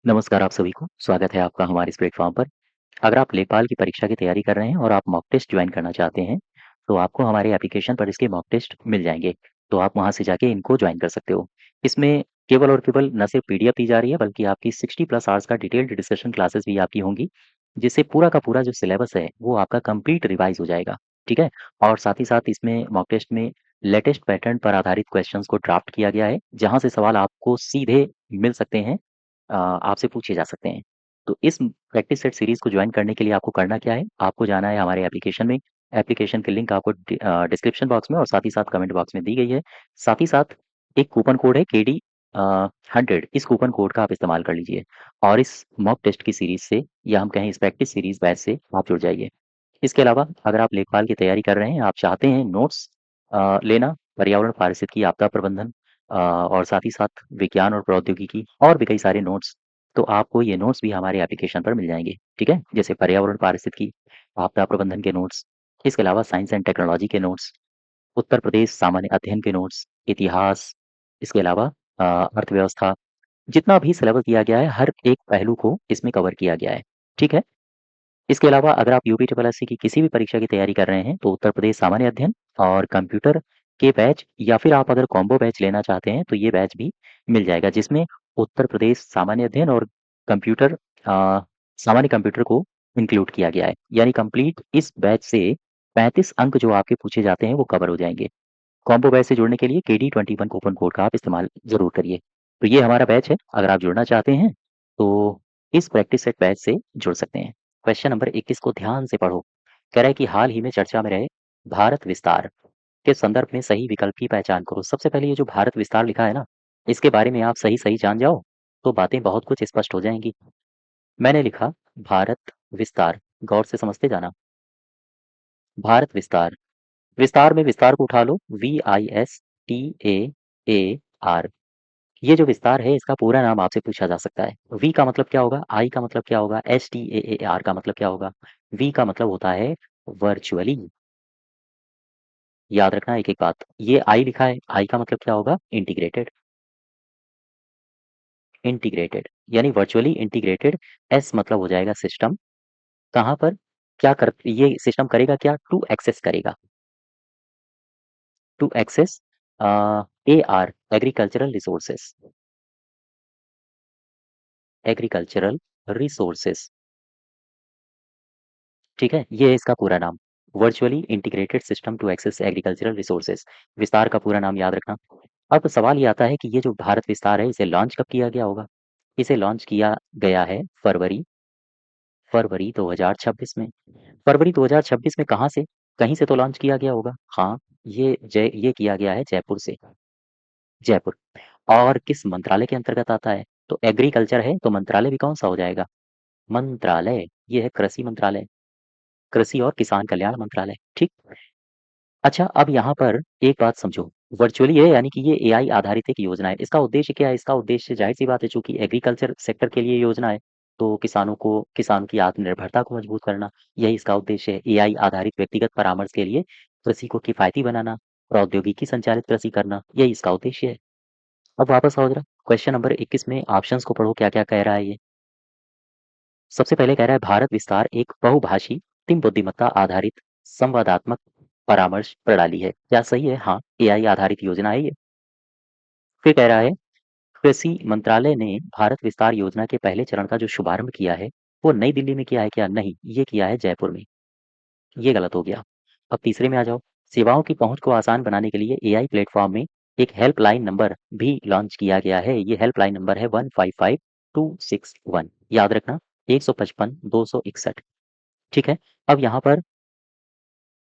नमस्कार आप सभी को, स्वागत है आपका हमारे इस प्लेटफ़ॉर्म पर। अगर आप लेखपाल की परीक्षा की तैयारी कर रहे हैं और आप मॉक टेस्ट जॉइन करना चाहते हैं, तो आपको हमारे एप्लीकेशन पर इसके मॉक टेस्ट मिल जाएँगे। तो आप वहाँ से जाके इनको जॉइन कर सकते हो। इसमें केवल और केवल न सिर्फ पीडीएफ दी जा रही है, बल्कि आपकी 60 प्लस आवर्स का डिटेल्ड डिस्कशन क्लासेस भी आपकी होंगी, जिससे पूरा का पूरा जो सिलेबस है, वो आपका कंप्लीट रिवाइज़ हो जाएगा, ठीक है? और साथ ही साथ इसमें मॉक टेस्ट में लेटेस्ट पैटर्न पर आधारित क्वेश्चंस को ड्राफ्ट किया गया है, जहाँ से सवाल आपको सीधे मिल सकते हैं, आपसे पूछे जा सकते हैं। तो इस प्रैक्टिस सेट सीरीज़ को जॉइन करने के लिए आपको करना क्या है? आपको जाना है हमारे एप्लीकेशन में। एप्लीकेशन की लिंक आपको डिस्क्रिप्शन बॉक्स में और साथ ही साथ कमेंट बॉक्स में दी गई है। साथ ही साथ एक कूपन कोड है केडी 100, इस कूपन कोड का आप इस्तेमाल कर लीजिए और इस मॉक टेस्ट की सीरीज़ से या हम कहें इस प्रैक्टिस सीरीज़ बैच से आप जुड़ जाइए। इसके अलावा अगर आप लेखपाल की तैयारी कर रहे हैं, आप चाहते हैं नोट्स लेना, पर्यावरण पारिस्थितिकी आपदा प्रबंधन और साथ ही साथ विज्ञान और प्रौद्योगिकी और भी कई सारे नोट्स, तो आपको ये नोट्स भी हमारे एप्लीकेशन पर मिल जाएँगे, ठीक है? जैसे पर्यावरण पारिस्थितिकी, आपदा प्रबंधन के नोट्स, इसके अलावा साइंस एंड टेक्नोलॉजी के नोट्स, उत्तर प्रदेश सामान्य अध्ययन के नोट्स, इतिहास, इसके अलावा अर्थव्यवस्था, जितना भी सिलेबस दिया गया है, हर एक पहलू को इसमें कवर किया गया है, ठीक है? इसके अलावा अगर आप यूपी ट्रिपल एससी की किसी भी परीक्षा की तैयारी कर रहे हैं, तो उत्तर प्रदेश सामान्य अध्ययन और कंप्यूटर के बैच या फिर आप अगर कॉम्बो बैच लेना चाहते हैं, तो ये बैच भी मिल जाएगा, जिसमें उत्तर प्रदेश सामान्य अध्ययन और कंप्यूटर सामान्य कंप्यूटर को इंक्लूड किया गया है। यानी कंप्लीट इस बैच से 35 अंक जो आपके पूछे जाते हैं, वो कवर हो जाएँगे। कॉम्बो बैच से जुड़ने के लिए केडी 21 कूपन कोड का आप इस्तेमाल ज़रूर करिए। तो ये हमारा बैच है, अगर आप जुड़ना चाहते हैं, तो इस प्रैक्टिस सेट बैच से जुड़ सकते हैं। क्वेश्चन नंबर 21 को ध्यान से पढ़ो। कह रहा है कि हाल ही में चर्चा में रहे भारत विस्तार के संदर्भ में सही विकल्प की पहचान करो। सबसे पहले ये जो भारत विस्तार लिखा है ना, इसके बारे में आप सही-सही जान जाओ, तो बातें बहुत कुछ स्पष्ट हो जाएँगी। मैंने लिखा भारत विस्तार, गौर से समझते जाना। भारत विस्तार, विस्तार में विस्तार को उठा लो, VISTAAR। ये जो विस्तार है, इसका पूरा नाम आपसे पूछा जा सकता है। वी का मतलब क्या होगा? आई का मतलब क्या होगा? STAAR का मतलब क्या होगा? वी का मतलब होता है वर्चुअली। याद रखना एक-एक बात। ये आई लिखा है, आई का मतलब क्या होगा? इंटीग्रेटेड। इंटीग्रेटेड यानी वर्चुअली इंटीग्रेटेड। एस मतलब हो जाएगा सिस्टम। कहाँ पर? क्या कर ये सिस्टम करेगा क्या? टू एक्सेस करेगा। To access AR agricultural resources. Agricultural resources, ठीक है? ये है इसका पूरा नाम, virtually integrated system to access agricultural resources. विस्तार का पूरा नाम याद रखना। अब सवाल ये आता है कि ये जो भारत विस्तार है, इसे लॉन्च कब किया गया होगा? इसे लॉन्च किया गया है फरवरी 2026 में। फरवरी 2026 में कहाँ से? कहीं से तो लॉन्च किया गया होगा। हाँ, ये किया गया है जयपुर से, जयपुर। और किस मंत्रालय के अंतर्गत आता है? तो एग्रीकल्चर है, तो मंत्रालय भी कौन-सा हो जाएगा? मंत्रालय, ये है कृषि मंत्रालय, कृषि और किसान कल्याण मंत्रालय, ठीक? अच्छा, अब यहाँ पर एक बात समझो, वर्चुअली है यानी कि ये एआई आधारित एक योजना है। इसका उद्देश्य क्या है? इसका उद्देश्य ज़ाहिर-सी बात है, चूँकि एग्रीकल्चर सेक्टर के लिए योजना है, तो किसानों की आत्मनिर्भरता को मजबूत करना, यही इसका उद्देश्य है। एआई आधारित व्यक्तिगत परामर्श के लिए कृषि को किफ़ायती बनाना, प्रौद्योगिकी संचालित कृषि करना, यही इसका उद्देश्य है। अब वापस आओ ज़रा, क्वेश्चन नंबर 21 में ऑप्शंस को पढ़ो, क्या-क्या कह रहा है ये? सबसे पहले कह रहा है भारत विस्तार एक बहुभाषी, कृत्रिम बुद्धिमत्ता आधारित संवादात्मक परामर्श प्रणाली है। क्या सही है? हाँ, एआई आधारित योजना है ये। फिर कह रहा है कृषि मंत्रालय ने भारत विस्तार योजना के पहले चरण का जो शुभारंभ किया है, वो नई दिल्ली में किया है क्या? नहीं, ये किया है जयपुर में। ये गलत हो गया। अब तीसरे में आ जाओ। सेवाओं की पहुंच को आसान बनाने के लिए एआई प्लेटफॉर्म में एक हेल्पलाइन नंबर भी लॉन्च किया गया है। ये हेल्पलाइन नंबर है 155261। याद रखना, 155 261। ठीक है? अब यहाँ पर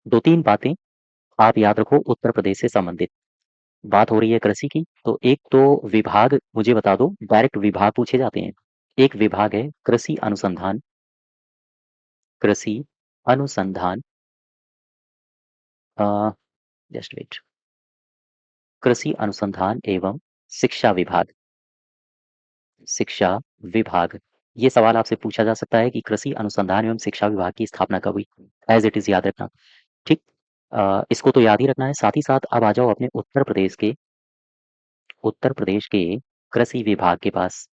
2-3 बातें आप याद रखो उत्तर प्रदेश से संबंधित। बात हो रही है कृषि की, तो एक तो विभाग मुझे बता दो, डायरेक्ट विभाग पूछे जाते हैं। एक विभाग है कृषि अनुसंधान अ, जस्ट वेट, कृषि अनुसंधान एवं शिक्षा विभाग, शिक्षा विभाग। ये सवाल आपसे पूछा जा सकता है कि कृषि अनुसंधान एवं शिक्षा विभाग की स्थापना कब हुई? एज़ इट इज़ याद रखना, ठीक? इसको तो याद ही रखना है, साथ ही साथ अब आ जाओ अपने उत्तर प्रदेश के कृषि विभाग के पास।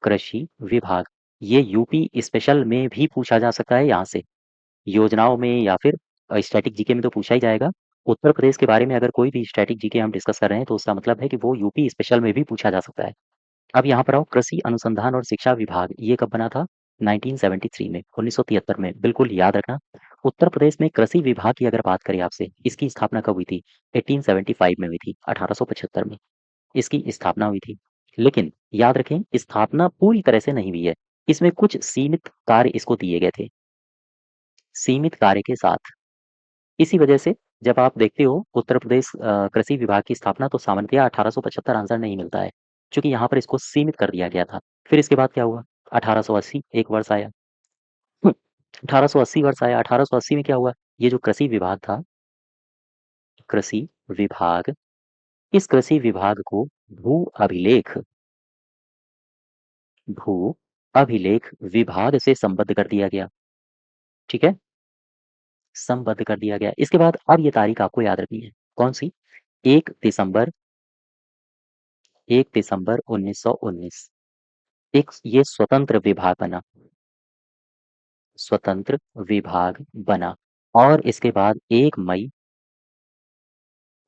कृषि विभाग, ये यूपी स्पेशल में भी पूछा जा सकता है यहाँ से, योजनाओं में या फिर स्टैटिक जीके में तो पूछा ही जाएगा। उत्तर प्रदेश के बारे में अगर कोई भी स्टैटिक जीके हम डिस्कस कर रहे हैं तो उसका मतलब है कि वो यूपी स्पेशल में भी पूछा जा सकता है। अब यहाँ पर आओ, कृषि अनुसंधान और शिक्षा विभाग ये कब बना था? 1973 में, 1973 में, बिल्कुल याद रखना। उत्तर प्रदेश में कृषि विभाग की अगर बात करें आपसे, इसकी स्थापना कब हुई थी? 1875 में हुई थी, 1875 में इसकी स्थापना हुई थी। लेकिन याद रखें, स्थापना पूरी तरह से नहीं हुई है, इसमें कुछ सीमित कार्य इसको दिए गए थे, सीमित कार्य के साथ। इसी वजह से जब आप देखते हो उत्तर प्रदेश कृषि विभाग की स्थापना, तो सामान्यतया 1875 आंसर नहीं मिलता है, क्योंकि यहाँ पर इसको सीमित कर दिया गया था। फिर इसके बाद क्या हुआ? 1880 एक वर्ष आया। 1880 वर्ष आया, 1880 में क्या हुआ? ये जो कृषि विभाग था, कृषि विभाग, इस कृषि विभाग को भू अभिलेख, भू अभिलेख विभाग से संबद्ध कर दिया गया। ठीक है, संबद्ध कर दिया गया। इसके बाद अब ये तारीख आपको याद रखनी है, कौन सी? 1 दिसंबर 1 दिसंबर 1919, एक ये स्वतंत्र विभाग बना, स्वतंत्र विभाग बना। और इसके बाद 1 मई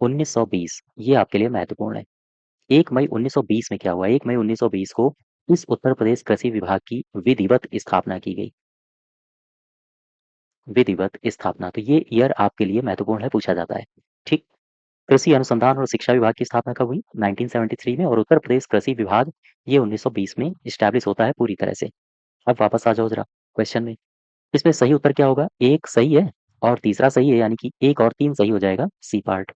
1920, ये आपके लिए महत्वपूर्ण है। 1 मई 1920 में क्या हुआ? 1 मई 1920 को इस उत्तर प्रदेश कृषि विभाग की विधिवत स्थापना की गई, विधिवत स्थापना। तो ये ईयर आपके लिए महत्वपूर्ण है, पूछा जाता है। ठीक। कृषि अनुसंधान और शिक्षा विभाग की स्थापना कब हुई? 1973 में। और उत्तर प्रदेश कृषि विभाग ये 1920 में स्टैब्लिश होता है पूरी तरह से। अब वापस आ जाओ जरा क्वेश्चन में। इसमें सही उत्तर क्या होगा? एक सही है और तीसरा सही है, यानी कि एक और तीन सही हो जाएगा, सी पार्ट।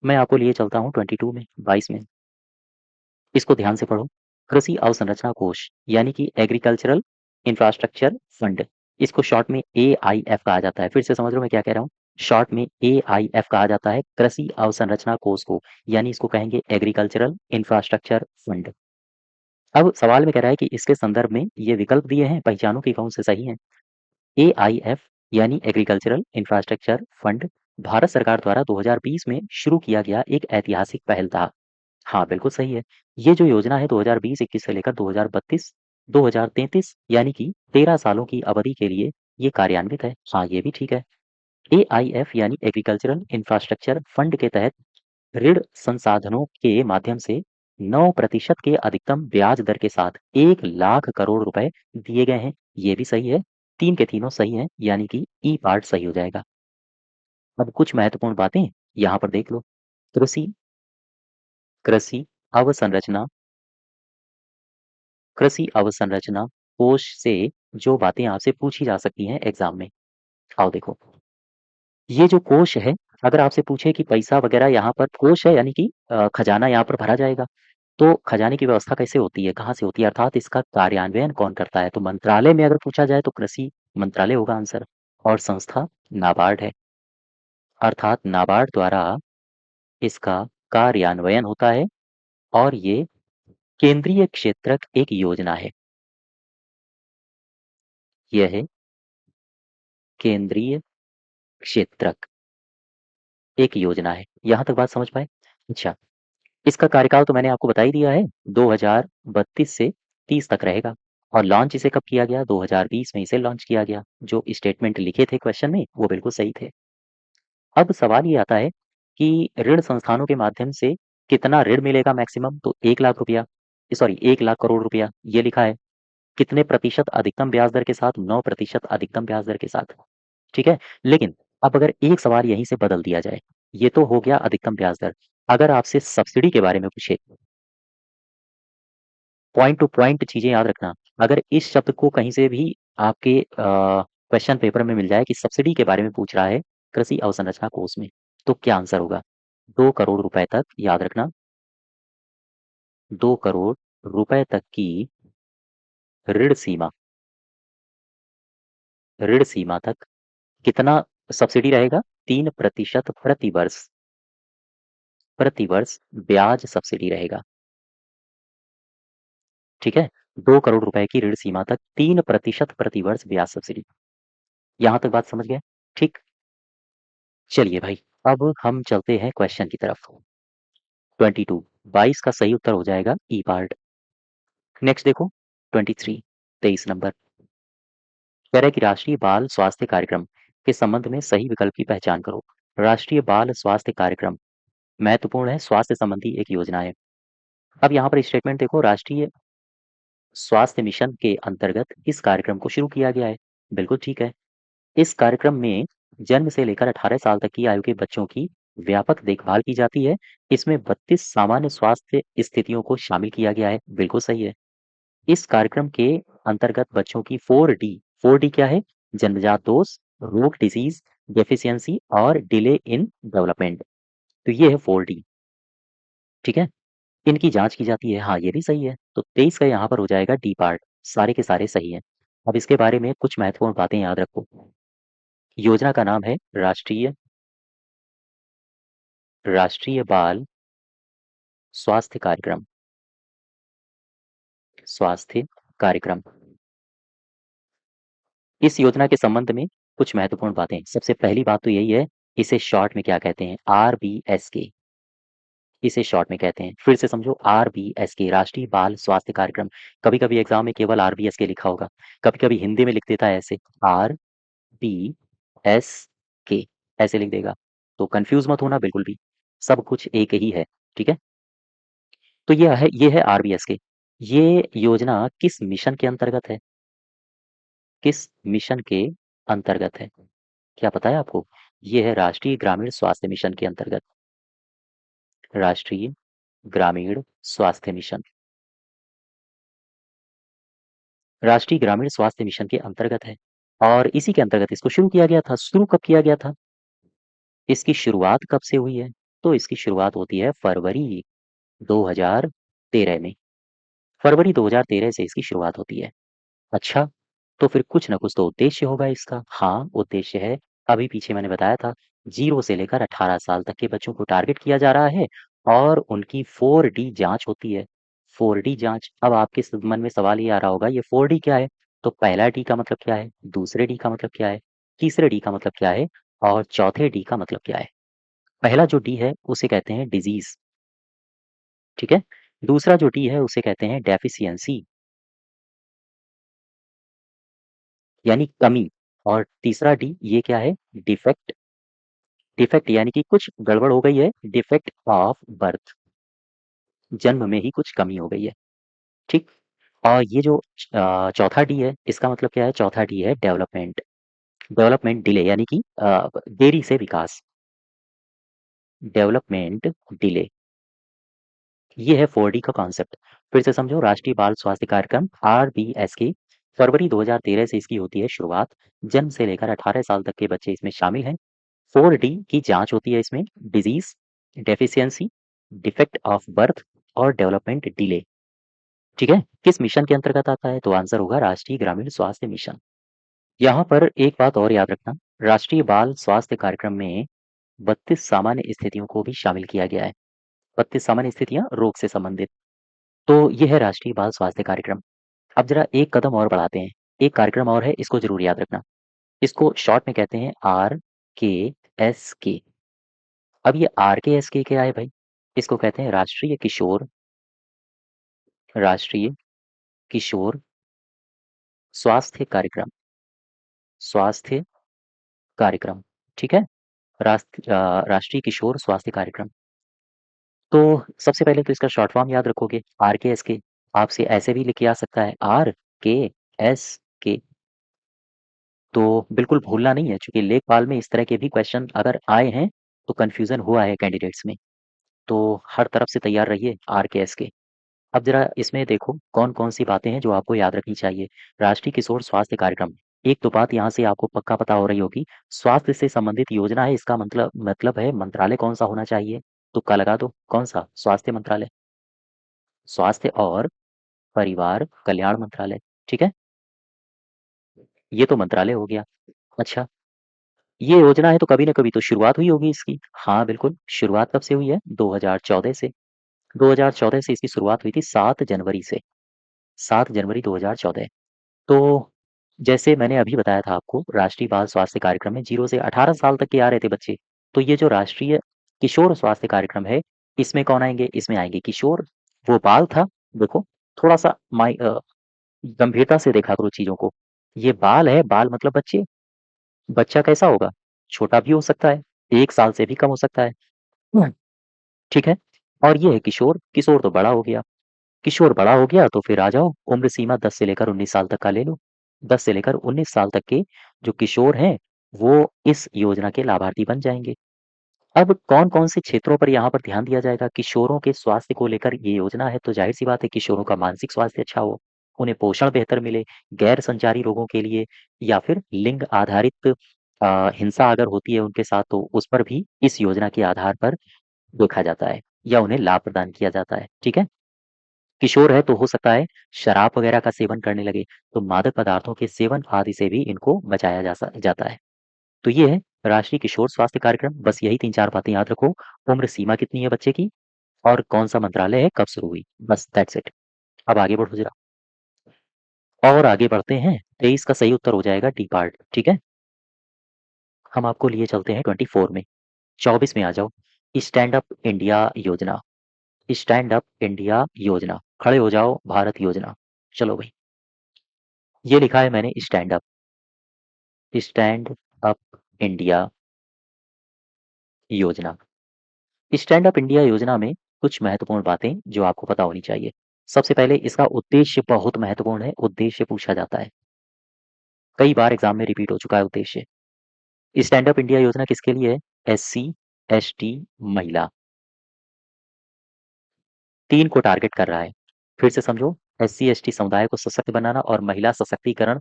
मैं आपको लिए चलता हूँ 22 में, 22 में। इसको ध्यान से पढ़ो। कृषि अवसंरचना कोष, यानी कि एग्रीकल्चरल इंफ्रास्ट्रक्चर फंड, इसको शॉर्ट में AIF कहा जाता है। फिर से समझ लो मैं क्या कह रहा हूँ, शॉर्ट में AIF कहा जाता है कृषि अवसंरचना कोष को, यानी इसको कहेंगे एग्रीकल्चरल इंफ्रास्ट्रक्चर फंड। अब सवाल में कह रहा है कि इसके संदर्भ में ये विकल्प दिए हैं, पहचानो कि कौन से सही हैं। AIF यानी एग्रीकल्चरल इंफ्रास्ट्रक्चर फंड भारत सरकार द्वारा 2020 में शुरू किया गया एक ऐतिहासिक पहल था। हाँ, बिल्कुल सही है। ये जो योजना है 2020-21 से लेकर 2032 2033, यानी कि 13 सालों की अवधि के लिए ये कार्यान्वित है। हाँ, ये भी ठीक है। AIF यानी एग्रीकल्चरल इंफ्रास्ट्रक्चर फंड के तहत ऋण संसाधनों के माध्यम से 9% के अधिकतम ब्याज दर के साथ 1 लाख करोड़ रुपए दिए गए हैं। ये भी सही है। तीन के तीनों सही हैं, यानी कि ई पार्ट सही हो जाएगा। अब कुछ महत्वपूर्ण बातें यहाँ पर देख लो। कृषि कृषि अवसंरचना कृषि अवसंरचना कोष से जो बातें आपसे पूछी जा सकती हैं एग्जाम में। आओ देखो, ये जो कोष है, अगर आपसे पूछे कि पैसा वगैरह यहाँ पर कोष है, यानी कि खजाना यहाँ पर भरा जाएगा, तो खजाने की व्यवस्था कैसे होती है, कहाँ से होती है, अर्थात इसका कार्यान्वयन कौन करता है? तो मंत्रालय में अगर पूछा जाए तो कृषि मंत्रालय होगा आंसर। और संस्था नाबार्ड है, अर्थात नाबार्ड द्वारा इसका कार्यान्वयन होता है। और ये केंद्रीय क्षेत्रक एक योजना है, यह है केंद्रीय क्षेत्रक एक योजना है। यहाँ तक बात समझ पाए? अच्छा, इसका कार्यकाल तो मैंने आपको बता ही दिया है, 2032 से 30 तक रहेगा। और लॉन्च इसे कब किया गया? 2020 में इसे लॉन्च किया गया। जो स्टेटमेंट लिखे थे क्वेश्चन में वो बिल्कुल सही थे। अब सवाल ये आता है कि ऋण संस्थानों के माध्यम से कितना ऋण मिलेगा मैक्सिमम? तो 1 लाख रुपया, सॉरी 1 लाख करोड़ रुपया ये लिखा है। कितने प्रतिशत अधिकतम ब्याज दर के साथ? 9% अधिकतम ब्याज दर के साथ। ठीक है, लेकिन अब अगर एक सवाल यहीं से बदल दिया जाए, ये तो हो गया अधिकतम ब्याज दर। अगर आपसे सब्सिडी के बारे में पूछे, पॉइंट टू पॉइंट चीजें याद रखना। अगर इस शब्द को कहीं से भी आपके क्वेश्चन पेपर में मिल जाए कि सब्सिडी के बारे में पूछ रहा है कृषि अवसंरचना कोष में, तो क्या आंसर होगा? 2 करोड़ रुपए तक, याद रखना, 2 करोड़ रुपए तक की ऋण सीमा, ऋण सीमा तक कितना सब्सिडी रहेगा? 3% प्रति वर्ष, प्रति वर्ष ब्याज सब्सिडी रहेगा। ठीक है, 2 करोड़ रुपए की ऋण सीमा तक 3% प्रति वर्ष ब्याज सब्सिडी। यहां तक बात समझ गए? ठीक। चलिए भाई, अब हम चलते हैं क्वेश्चन की तरफ। 22, 22 का सही उत्तर हो जाएगा ई पार्ट। नेक्स्ट देखो, 23, 23 नंबर। कह रहा है कि राष्ट्रीय बाल स्वास्थ्य कार्यक्रम के संबंध में सही विकल्प की पहचान करो। राष्ट्रीय बाल स्वास्थ्य कार्यक्रम महत्वपूर्ण है, स्वास्थ्य संबंधी एक योजना है। अब यहाँ पर स्टेटमेंट देखो, राष्ट्रीय स्वास्थ्य मिशन के अंतर्गत इस कार्यक्रम को शुरू किया गया है। बिल्कुल ठीक है। इस कार्यक्रम में जन्म से लेकर 18 साल तक की आयु के बच्चों की व्यापक देखभाल की जाती है। इसमें 32 सामान्य स्वास्थ्य स्थितियों को शामिल किया गया है। बिल्कुल सही है। इस कार्यक्रम के अंतर्गत बच्चों की 4D, 4D क्या है? जन्मजात दोष, रोग डिजीज, डेफिशिएंसी और डिले इन डेवलपमेंट। तो ये है 4D। ठीक है। इनकी जांच की जाती है। हाँ, ये भी सही है। तो 23 का यहाँ पर हो जाएगा डी पार्ट। सारे के सारे सही हैं। अब इसके बारे में कुछ महत्वपूर्ण बातें याद रखो। योजना का नाम है राष्ट्रीय बाल स्वास्थ्य कार्यक्रम। स्वास्थ्य कार्यक्रम। इस योजना के संबंध में कुछ महत्वपूर्ण बातें। सबसे पहली बात तो यही है, इसे शॉर्ट में क्या कहते हैं? RBSK, इसे शॉर्ट में कहते हैं। फिर से समझो, RBSK, राष्ट्रीय बाल स्वास्थ्य कार्यक्रम। कभी कभी एग्जाम में केवल RBSK लिखा होगा, कभी कभी हिंदी में लिख देता है ऐसे, RBSK ऐसे लिख देगा। तो कंफ्यूज मत होना बिल्कुल भी, सब कुछ एक ही है। ठीक है। तो ये है RBSK। ये योजना किस मिशन के अंतर्गत है? किस मिशन के अंतर्गत है? क्या पता है आपको? ये है राष्ट्रीय ग्रामीण स्वास्थ्य मिशन के अंतर्गत। राष्ट्रीय ग्रामीण स्वास्थ्य मिशन। राष्ट्रीय ग्रामीण स्वास्थ्य मिशन के अंतर्गत है और इसी के अंतर्गत इसको शुरू किया गया था। शुरू कब किया गया था? इसकी शुरुआत कब से हुई है? तो इसकी शुरुआत होती है फरवरी 2013 में। फरवरी 2013 से इसकी शुरुआत होती है। अच्छा, तो फिर कुछ ना कुछ तो उद्देश्य होगा इसका। हाँ, उद्देश्य है। अभी पीछे मैंने बताया था, 0 से लेकर 18 साल तक के बच्चों को टारगेट किया जा रहा है और उनकी 4D जांच होती है। 4D जांच। अब आपके मन में सवाल ये आ रहा होगा, ये 4D क्या है? तो पहला डी का मतलब क्या है, दूसरे डी का मतलब क्या है, तीसरे डी का मतलब क्या है और चौथे डी का मतलब क्या है? पहला जो डी है उसे कहते हैं डिजीज। ठीक है। दूसरा जो डी है उसे कहते हैं डेफिशिएंसी, यानी कमी। और तीसरा डी ये क्या है? डिफेक्ट। डिफेक्ट यानी कि कुछ गड़बड़ हो गई है, डिफेक्ट ऑफ बर्थ, जन्म में ही कुछ कमी हो गई है। ठीक। और ये जो चौथा डी है, इसका मतलब क्या है? चौथा डी है डेवलपमेंट। डेवलपमेंट डिले यानी कि देरी से विकास। Development delay. ये है 4D का कॉन्सेप्ट। फिर से समझो, राष्ट्रीय बाल स्वास्थ्य कार्यक्रम RBSK, फरवरी 2013 से इसकी होती है शुरुआत। जन्म से लेकर 18 साल तक के बच्चे इसमें शामिल हैं। 4D की जांच होती है इसमें, disease, deficiency, defect of birth और डेवलपमेंट डिले। ठीक है। किस मिशन के अंतर्गत आता है? तो आंसर होगा राष्ट्रीय ग्रामीण स्वास्थ्य मिशन। यहाँ पर एक बात और याद रखना, राष्ट्रीय बाल स्वास्थ्य कार्यक्रम में 32 सामान्य स्थितियों को भी शामिल किया गया है। 32 सामान्य स्थितियां रोग से संबंधित। तो ये है राष्ट्रीय बाल स्वास्थ्य कार्यक्रम। अब जरा एक कदम और बढ़ाते हैं। एक कार्यक्रम और है, इसको जरूर याद रखना। इसको शॉर्ट में कहते हैं RKSK। अब ये RKSK क्या है भाई? इसको कहते हैं राष्ट्रीय किशोर स्वास्थ्य कार्यक्रम। स्वास्थ्य कार्यक्रम। ठीक है। राष्ट्रीय किशोर स्वास्थ्य कार्यक्रम। तो सबसे पहले तो इसका शॉर्ट फॉर्म याद रखोगे, RKSK। आपसे ऐसे भी लिख के आ सकता है, RKSK। तो बिल्कुल भूलना नहीं है, क्योंकि लेखपाल में इस तरह के भी क्वेश्चन अगर आए हैं तो कंफ्यूजन हुआ है कैंडिडेट्स में। तो हर तरफ से तैयार रहिए, RKSK। अब जरा इसमें देखो कौन कौन सी बातें हैं जो आपको याद रखनी चाहिए। राष्ट्रीय किशोर स्वास्थ्य कार्यक्रम, एक तो बात यहाँ से आपको पक्का पता हो रही होगी, स्वास्थ्य से संबंधित योजना है, इसका मतलब है मंत्रालय कौन सा होना चाहिए? तुक्का लगा दो, कौन सा? स्वास्थ्य मंत्रालय। स्वास्थ्य और परिवार कल्याण मंत्रालय। ठीक है। ये तो मंत्रालय हो गया। अच्छा, ये योजना है तो कभी ना कभी तो शुरुआत हुई होगी इसकी। हाँ बिल्कुल, शुरुआत कब से हुई है? 2014 से। 2014 से इसकी शुरुआत हुई थी, 7 जनवरी से। 7 जनवरी 2014। तो जैसे मैंने अभी बताया था आपको, राष्ट्रीय बाल स्वास्थ्य कार्यक्रम में 0 से 18 साल तक के आ रहे थे बच्चे। तो ये जो राष्ट्रीय किशोर स्वास्थ्य कार्यक्रम है, इसमें कौन आएंगे? इसमें आएंगे किशोर। वो बाल था, देखो, थोड़ा सा गंभीरता से देखा करो चीजों को। ये बाल है, बाल मतलब बच्चे। बच्चा कैसा होगा? छोटा भी हो सकता है, 1 साल से भी कम हो सकता है। हम्म, ठीक है। और ये है किशोर, किशोर तो बड़ा हो गया। किशोर बड़ा हो गया तो फिर आ जाओ, उम्र सीमा 10 से लेकर 19 साल तक का ले लो। 10 से लेकर 19 साल तक के जो किशोर हैं, वो इस योजना के लाभार्थी बन जाएंगे। अब कौन-कौन से क्षेत्रों पर यहाँ पर ध्यान दिया जाएगा? किशोरों के स्वास्थ्य को लेकर ये योजना है, तो ज़ाहिर-सी बात है किशोरों का मानसिक स्वास्थ्य अच्छा हो, उन्हें पोषण बेहतर मिले, गैर संचारी रोगों के लिए या फिर लिंग आधारित हिंसा अगर होती है उनके साथ तो उस पर भी इस योजना के आधार पर देखा जाता है या उन्हें लाभ प्रदान किया जाता है, ठीक है? किशोर है तो हो सकता है शराब वगैरह का सेवन करने लगे, तो मादक पदार्थों के सेवन आदि से भी इनको बचाया जाता है। तो ये है राष्ट्रीय किशोर स्वास्थ्य कार्यक्रम। बस यही 3-4 बातें याद रखो। उम्र सीमा कितनी है बच्चे की और कौन-सा मंत्रालय है, कब शुरू हुई। बस दैट्स इट। अब आगे बढ़ो ज़रा। और आगे बढ़ते हैं। 23 का सही उत्तर हो जाएगा डी पार्ट, ठीक है? हम आपको लिए चलते हैं 24 में। 24 में आ जाओ। स्टैंड अप इंडिया योजना। स्टैंड अप इंडिया योजना। खड़े हो जाओ भारत योजना। चलो भई। ये लिखा है मैंने स्टैंड अप इंडिया योजना। स्टैंड अप इंडिया योजना में कुछ महत्वपूर्ण बातें जो आपको पता होनी चाहिए। सबसे पहले इसका उद्देश्य बहुत महत्वपूर्ण है, उद्देश्य पूछा जाता है। कई बार एग्जाम में रिपीट हो चुका है उद्देश्य। स्टैंड अप इंडिया योजना किसके लिए है? एससी, एसटी, महिला, 3 को टारगेट कर रहा है। फिर से समझो, एससी, एसटी समुदाय को सशक्त बनाना और महिला सशक्तिकरण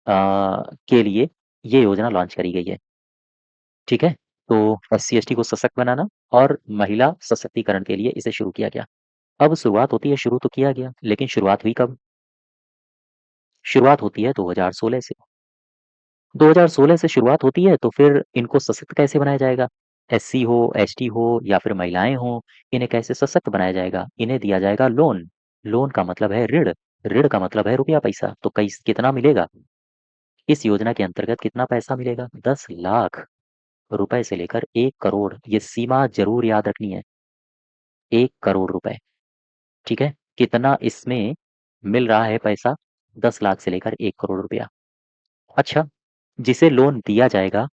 के लिए ये योजना लॉन्च करी गई है। ठीक है? तो एससी, एसटी को सशक्त बनाना और महिला सशक्तिकरण के लिए इसे शुरू किया गया। अब शुरुआत होती है, शुरू तो किया गया, लेकिन शुरुआत हुई कब? शुरुआत होती है 2016 से। 2016 से शुरुआत होती है तो फिर इनको सशक्त कैसे बनाया जाएगा? एससी हो, एसटी हो या फिर महिलाएं हो, इन्हें कैसे सशक्त बनाया जाएगा? इन्हें दिया जाएगा लोन। लोन का मतलब है ऋण। ऋण का मतलब है रुपया पैसा। तो कई कितना मिलेगा? इस योजना के अंतर्गत कितना पैसा मिलेगा? 10 लाख रुपए से लेकर 1 करोड़। ये सीमा जरूर याद रखनी है। 1 करोड़ रुपए। ठीक है? कितना इसमें मिल रहा है पैसा? 10 लाख से लेकर 1 करोड़ रुपया। अच्छा, जिसे लोन दिया जाएगा,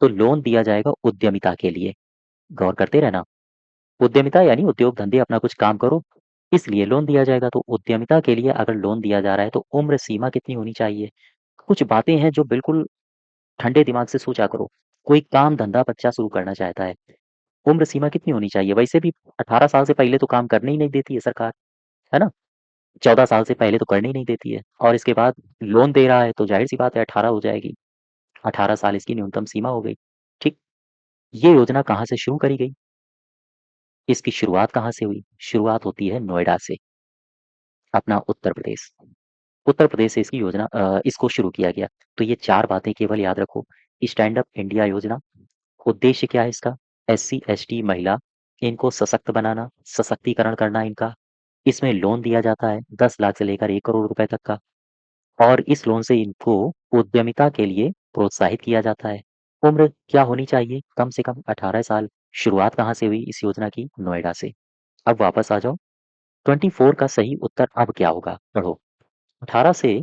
तो लोन दिया जाएगा उद्यमिता के लिए। गौर करते रहना। उद्यमिता यानी उद्योग धंधे अपना कुछ काम करो, इसलिए लोन दिया जाएगा। तो उद्यमिता के लिए अगर लोन दिया जा रहा है तो उम्र सीमा कितनी होनी चाहिए? कुछ बातें हैं जो बिल्कुल ठंडे दिमाग से सोचा करो। कोई काम धंधा बच्चा शुरू करना चाहता है, उम्र सीमा कितनी होनी चाहिए? वैसे भी 18 साल से पहले तो काम करने ही नहीं देती है सरकार, है ना? 14 साल से पहले तो करने ही नहीं देती है और इसके बाद लोन दे रहा है तो ज़ाहिर-सी बात है 18 हो जाएगी। 18 साल इसकी न्यूनतम सीमा हो गई। ठीक? ये योजना कहाँ से शुरू करी गई? इसकी शुरुआत कहाँ से हुई? शुरुआत होती है नोएडा से, अपना उत्तर प्रदेश। उत्तर प्रदेश से इसकी योजना इसको शुरू किया गया। तो ये 4 बातें केवल याद रखो। स्टैंड अप इंडिया योजना, उद्देश्य क्या है इसका? एससी, एसटी, महिला, इनको सशक्त बनाना, सशक्तिकरण करना इनका। इसमें लोन दिया जाता है 10 लाख से लेकर 1 करोड़ रुपए तक का और इस लोन से इनको उद्यमिता के लिए प्रोत्साहित किया जाता है। उम्र क्या होनी चाहिए? कम से कम 18 साल। शुरुआत कहाँ से हुई इस योजना की? नोएडा से। अब वापस आ जाओ। 24 का सही उत्तर अब क्या होगा? पढ़ो। 18 से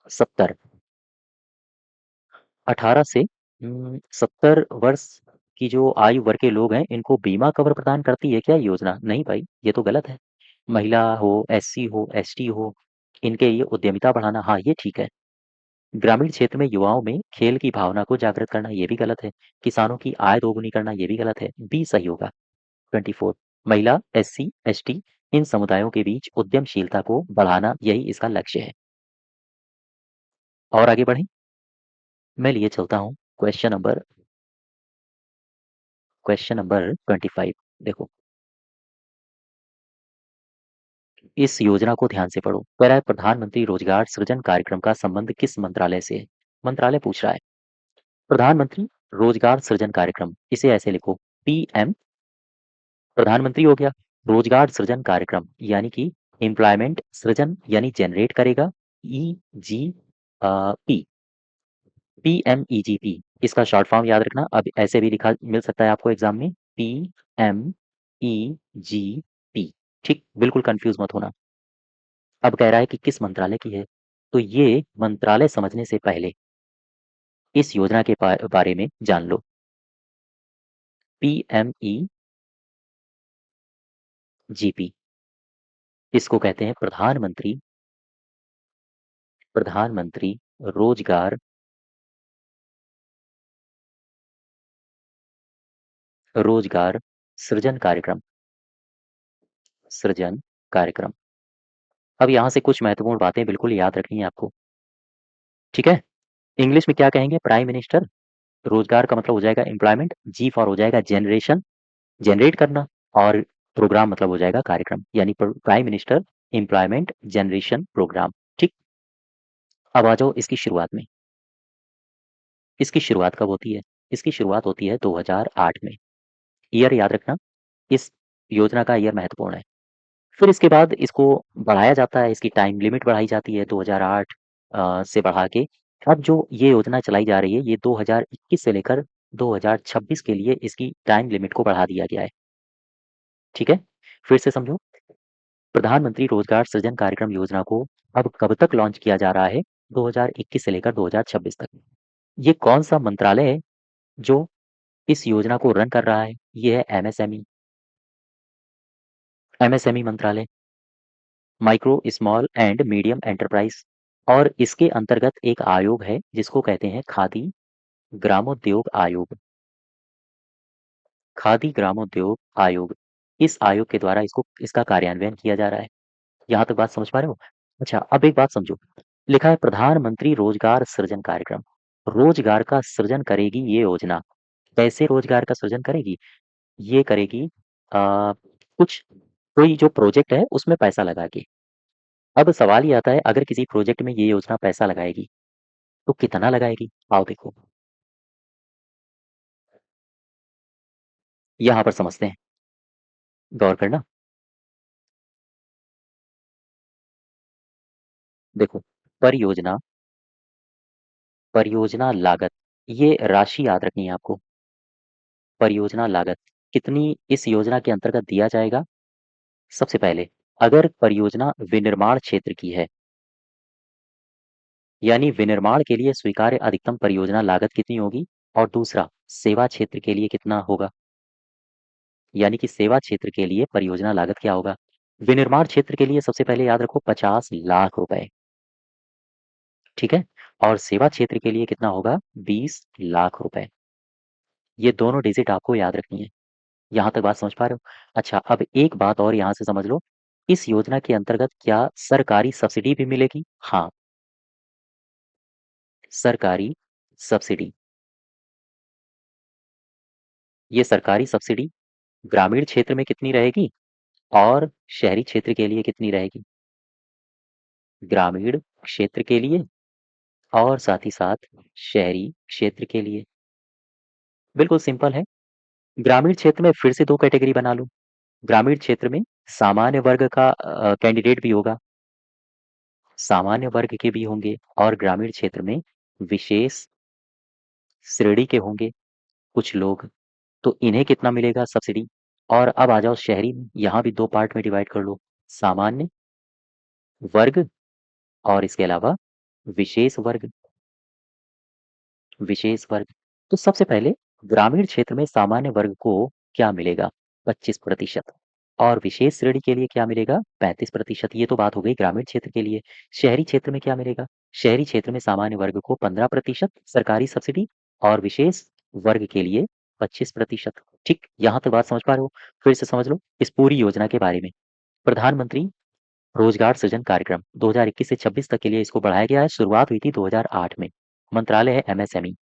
70, 18 से 70 वर्ष की जो आयु वर्ग के लोग हैं, इनको बीमा कवर प्रदान करती है क्या ये योजना? नहीं भाई, ये तो गलत है। महिला हो, एससी हो, एसटी हो, इनके लिए उद्यमिता बढ़ाना, हाँ, ये ठीक है। ग्रामीण क्षेत्र में युवाओं में खेल की भावना को जागृत करना, ये भी गलत है। किसानों की आय दोगुनी करना, ये भी गलत है। बी सही होगा। 24, महिला, एससी, एसटी, इन समुदायों के बीच उद्यमशीलता को बढ़ाना, यही इसका लक्ष्य है। और आगे बढ़ें। मैं लिए चलता हूँ क्वेश्चन नंबर 25। देखो, इस योजना को ध्यान से पढ़ो। कह रहा है प्रधानमंत्री रोजगार सृजन कार्यक्रम का संबंध किस मंत्रालय से है? मंत्रालय पूछ रहा है। प्रधानमंत्री रोजगार सृजन कार्यक्रम, इसे ऐसे लिखो, पीएम। प्रधानमंत्री हो गया, रोजगार सृजन कार्यक्रम यानी कि एम्प्लॉयमेंट सृजन यानी जनरेट करेगा, ई जी पी, पीएमईजीपी, इसका शॉर्ट फॉर्म याद रखना। अब ऐसे भी लिखा मिल सकता है आपको एग्जाम में, पीएमईजीपी। ठीक, बिल्कुल कंफ्यूज मत होना। अब कह रहा है कि किस मंत्रालय की है, तो ये मंत्रालय समझने से पहले इस योजना के बारे में जान लो। PMEGP, इसको कहते हैं प्रधानमंत्री रोजगार रोजगार सृजन कार्यक्रम। सृजन कार्यक्रम। अब यहाँ से कुछ महत्वपूर्ण बातें बिल्कुल याद रखनी है आपको। ठीक है? इंग्लिश में क्या कहेंगे? Prime minister. रोजगार का मतलब हो जाएगा एम्प्लॉयमेंट। जी फॉर हो जाएगा जनरेशन, जनरेट करना। और प्रोग्राम मतलब हो जाएगा कार्यक्रम, यानी prime minister employment generation programme. ठीक। अब आ जाओ इसकी शुरुआत में। इसकी शुरुआत कब होती है? इसकी शुरुआत होती है 2008 में। ईयर याद रखना, इस योजना का ईयर महत्वपूर्ण है। फिर इसके बाद इसको बढ़ाया जाता है, इसकी टाइम लिमिट बढ़ाई जाती है 2008 से बढ़ा के अब जो ये योजना चलाई जा रही है, ये 2021 से लेकर 2026 के लिए इसकी टाइम लिमिट को बढ़ा दिया गया है। ठीक है? फिर से समझो, प्रधानमंत्री रोजगार सृजन कार्यक्रम योजना को अब कब तक लॉन्च किया जा रहा है? 2021 से लेकर 2026 तक। ये कौन सा मंत्रालय है जो इस योजना को रन कर रहा है? ये है एमएसएमई। एमएसएमई मंत्रालय, micro small and medium enterprise. और इसके अंतर्गत एक आयोग है जिसको कहते हैं खादी ग्रामोद्योग आयोग। खादी ग्रामोद्योग आयोग। इस आयोग के द्वारा इसको इसका कार्यान्वयन किया जा रहा है। यहाँ तक बात समझ पा रहे हो? अच्छा, अब एक बात समझो। लिखा है प्रधानमंत्री रोजगार सृजन कार्यक्रम। रोजगार का सृजन करेगी ये योजना। कैसे रोजगार का सृजन करेगी? ये करेगी कुछ कोई जो प्रोजेक्ट है उसमें पैसा लगा के। अब सवाल ये आता है, अगर किसी प्रोजेक्ट में ये योजना पैसा लगाएगी तो कितना लगाएगी? आओ देखो, यहाँ पर समझते हैं। गौर करना। देखो, परियोजना परियोजना लागत, ये राशि याद रखनी है आपको। परियोजना लागत कितनी इस योजना के अंतर्गत दिया जाएगा? सबसे पहले, अगर परियोजना विनिर्माण क्षेत्र की है, यानी विनिर्माण के लिए स्वीकार्य अधिकतम परियोजना लागत कितनी होगी? और दूसरा, सेवा क्षेत्र के लिए कितना होगा? यानी कि सेवा क्षेत्र के लिए परियोजना लागत क्या होगा? विनिर्माण क्षेत्र के लिए सबसे पहले याद रखो 50 लाख रुपए। ठीक है? और सेवा क्षेत्र के लिए कितना होगा? 20 लाख रुपए। ये दोनों डिजिट आपको याद रखनी है। यहाँ तक बात समझ पा रहे हो? अच्छा, अब एक बात और यहाँ से समझ लो। इस योजना के अंतर्गत क्या सरकारी सब्सिडी भी मिलेगी? हाँ, सरकारी सब्सिडी। ये सरकारी सब्सिडी ग्रामीण क्षेत्र में कितनी रहेगी और शहरी क्षेत्र के लिए कितनी रहेगी? ग्रामीण क्षेत्र के लिए और साथ ही साथ शहरी क्षेत्र के लिए। बिल्कुल सिंपल है। ग्रामीण क्षेत्र में फिर से 2 कैटेगरी बना लो। ग्रामीण क्षेत्र में सामान्य वर्ग का कैंडिडेट भी होगा, सामान्य वर्ग के भी होंगे और ग्रामीण क्षेत्र में विशेष श्रेणी के होंगे कुछ लोग। तो इन्हें कितना मिलेगा सब्सिडी? और अब आ जाओ शहरी में, यहाँ भी 2 पार्ट में डिवाइड कर लो। सामान्य वर्ग और इसके अलावा विशेष वर्ग। विशेष वर्ग। तो सबसे पहले ग्रामीण क्षेत्र में सामान्य वर्ग को क्या मिलेगा? 25%। और विशेष श्रेणी के लिए क्या मिलेगा? 35%। ये तो बात हो गई ग्रामीण क्षेत्र के लिए। शहरी क्षेत्र में क्या मिलेगा? शहरी क्षेत्र में सामान्य वर्ग को 15% सरकारी सब्सिडी और विशेष वर्ग के लिए 25%। ठीक, यहाँ तक बात समझ पा रहे हो? फिर से समझ लो इस पूरी योजना के बारे में। प्रधानमंत्री रोजगार सृजन कार्यक्रम 2021 से 26 तक के लिए इसको बढ़ाया गया है। शुरुआत हुई थी 2008 में। मंत्रालय है एमएसएमई।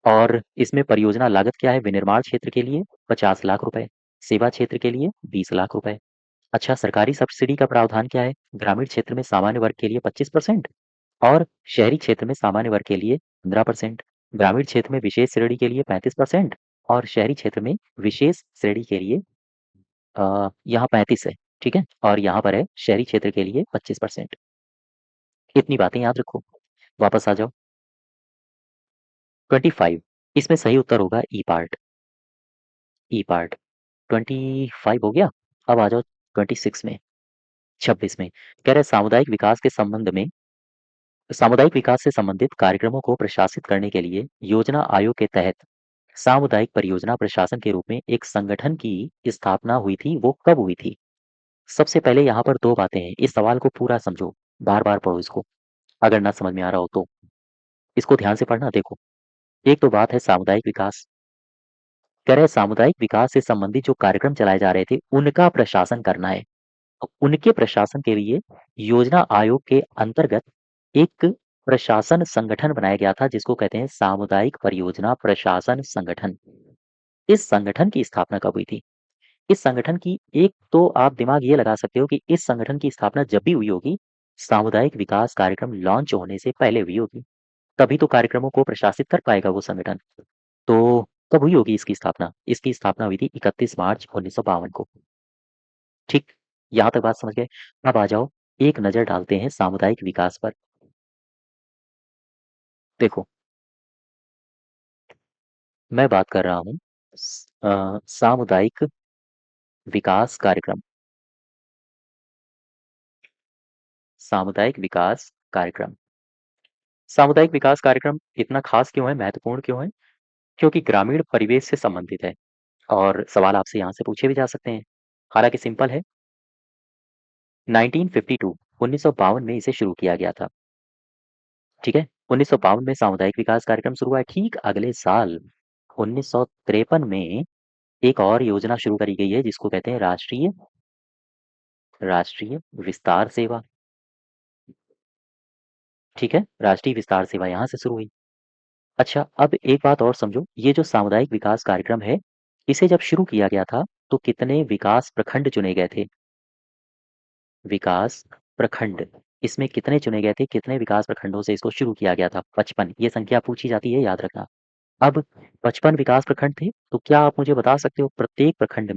और इसमें परियोजना लागत क्या है? विनिर्माण क्षेत्र के लिए 50 लाख रुपए, सेवा क्षेत्र के लिए 20 लाख रुपए। अच्छा, सरकारी सब्सिडी का प्रावधान क्या है? ग्रामीण क्षेत्र में सामान्य वर्ग के लिए 25% और शहरी क्षेत्र में सामान्य वर्ग के लिए 15%। ग्रामीण क्षेत्र में विशेष श्रेणी के लिए 35% और शहरी क्षेत्र में विशेष श्रेणी के लिए यहाँ 35 है। ठीक है? और यहाँ पर है शहरी क्षेत्र के लिए 25%। इतनी बातें याद रखो। वापस आ जाओ। 25, इसमें सही उत्तर होगा ई पार्ट। ई पार्ट 25 हो गया। अब आ जाओ 26 में। 26 में कह रहे सामुदायिक विकास से संबंधित कार्यक्रमों को प्रशासित करने के लिए योजना आयोग के तहत सामुदायिक परियोजना प्रशासन के रूप में एक संगठन की स्थापना हुई थी, वो कब हुई थी? सबसे पहले यहाँ पर 2 बातें हैं, इस सवाल को पूरा समझो, बार-बार पढ़ो इसको, अगर ना समझ में आ रहा हो तो। इसको ध्यान से पढ़ना देखो। एक तो बात है सामुदायिक विकास, कह रहे हैं सामुदायिक विकास से संबंधित जो कार्यक्रम चलाए जा रहे थे, उनका प्रशासन करना है। उनके प्रशासन के लिए योजना आयोग के अंतर्गत एक प्रशासन संगठन बनाया गया था जिसको कहते हैं सामुदायिक परियोजना प्रशासन संगठन। इस संगठन की स्थापना कब हुई थी? इस संगठन की एक तो आप दिमाग ये लगा सकते हो कि इस संगठन की स्थापना जब भी हुई होगी, सामुदायिक विकास कार्यक्रम लॉन्च होने से पहले हुई होगी। तभी तो कार्यक्रमों को प्रशासित कर पाएगा वो संगठन। तो कब हुई होगी इसकी स्थापना? इसकी स्थापना हुई थी 31 मार्च 1952 को। ठीक, यहाँ तक बात समझ गए? अब आ जाओ, एक नज़र डालते हैं सामुदायिक विकास पर। देखो, मैं बात कर रहा हूँ सामुदायिक विकास कार्यक्रम। सामुदायिक विकास कार्यक्रम। सामुदायिक विकास कार्यक्रम इतना खास क्यों है, महत्वपूर्ण क्यों है? क्योंकि ग्रामीण परिवेश से संबंधित है और सवाल आपसे यहाँ से पूछे भी जा सकते हैं। हालाँकि सिंपल है, 1952 1952 में इसे शुरू किया गया था। ठीक है? 1952 में सामुदायिक विकास कार्यक्रम शुरू हुआ है। ठीक अगले साल 1953 में एक और योजना शुरू करी गई है जिसको कहते हैं राष्ट्रीय विस्तार सेवा। ठीक है? राष्ट्रीय विस्तार सेवा यहाँ से शुरू हुई। अच्छा, अब एक बात और समझो, ये जो सामुदायिक विकास कार्यक्रम है, इसे जब शुरू किया गया था, तो कितने विकास प्रखंड चुने गए थे? विकास प्रखंड। इसमें कितने चुने गए थे? कितने विकास प्रखंडों से इसको शुरू किया गया था? 55। ये संख्या पूछी जाती है, याद रखना। अब 55 विकास प्रखंड थे, तो क्या आप मुझे बता सकते हो प्रत्येक प्रखंड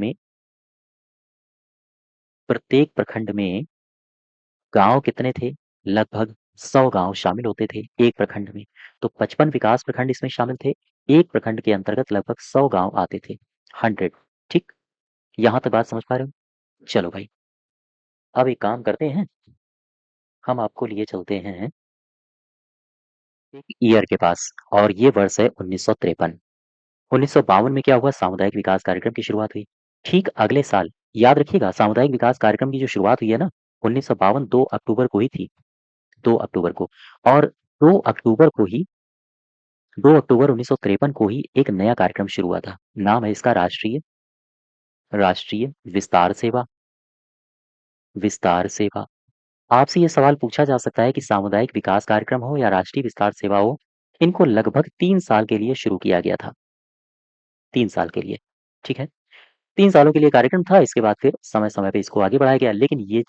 में गाँव कितने थे? लगभग 100 गाँव शामिल होते थे एक प्रखंड में। तो 55 विकास प्रखंड इसमें शामिल थे। एक प्रखंड के अंतर्गत लगभग 100 गाँव आते थे। 100। ठीक? यहाँ तक बात समझ पा रहे हो? चलो भाई, अब एक काम करते हैं, हम आपको लिए चलते हैं एक ईयर के पास और ये वर्ष है 1953। 1952 में क्या हुआ? सामुदायिक विकास कार्यक्रम की शुरुआत हुई। ठीक अगले साल, याद रखिएगा, सामुदायिक विकास कार्यक्रम की जो शुरुआत हुई है ना, 1952 2 अक्टूबर को ही थी। 2 अक्टूबर को। और 2 अक्टूबर को ही 2 अक्टूबर 1953 को ही एक नया कार्यक्रम शुरू हुआ था। नाम है इसका राष्ट्रीय विस्तार सेवा। विस्तार सेवा। आपसे ये सवाल पूछा जा सकता है कि सामुदायिक विकास कार्यक्रम हो या राष्ट्रीय विस्तार सेवा हो, इनको लगभग 3 साल के लिए शुरू किया गया था। 3 साल के लिए। ठीक है? 3 सालों के लिए कार्यक्रम था, इसके बाद फिर समय-समय पे इसको आगे बढ़ाया गया। लेकिन ये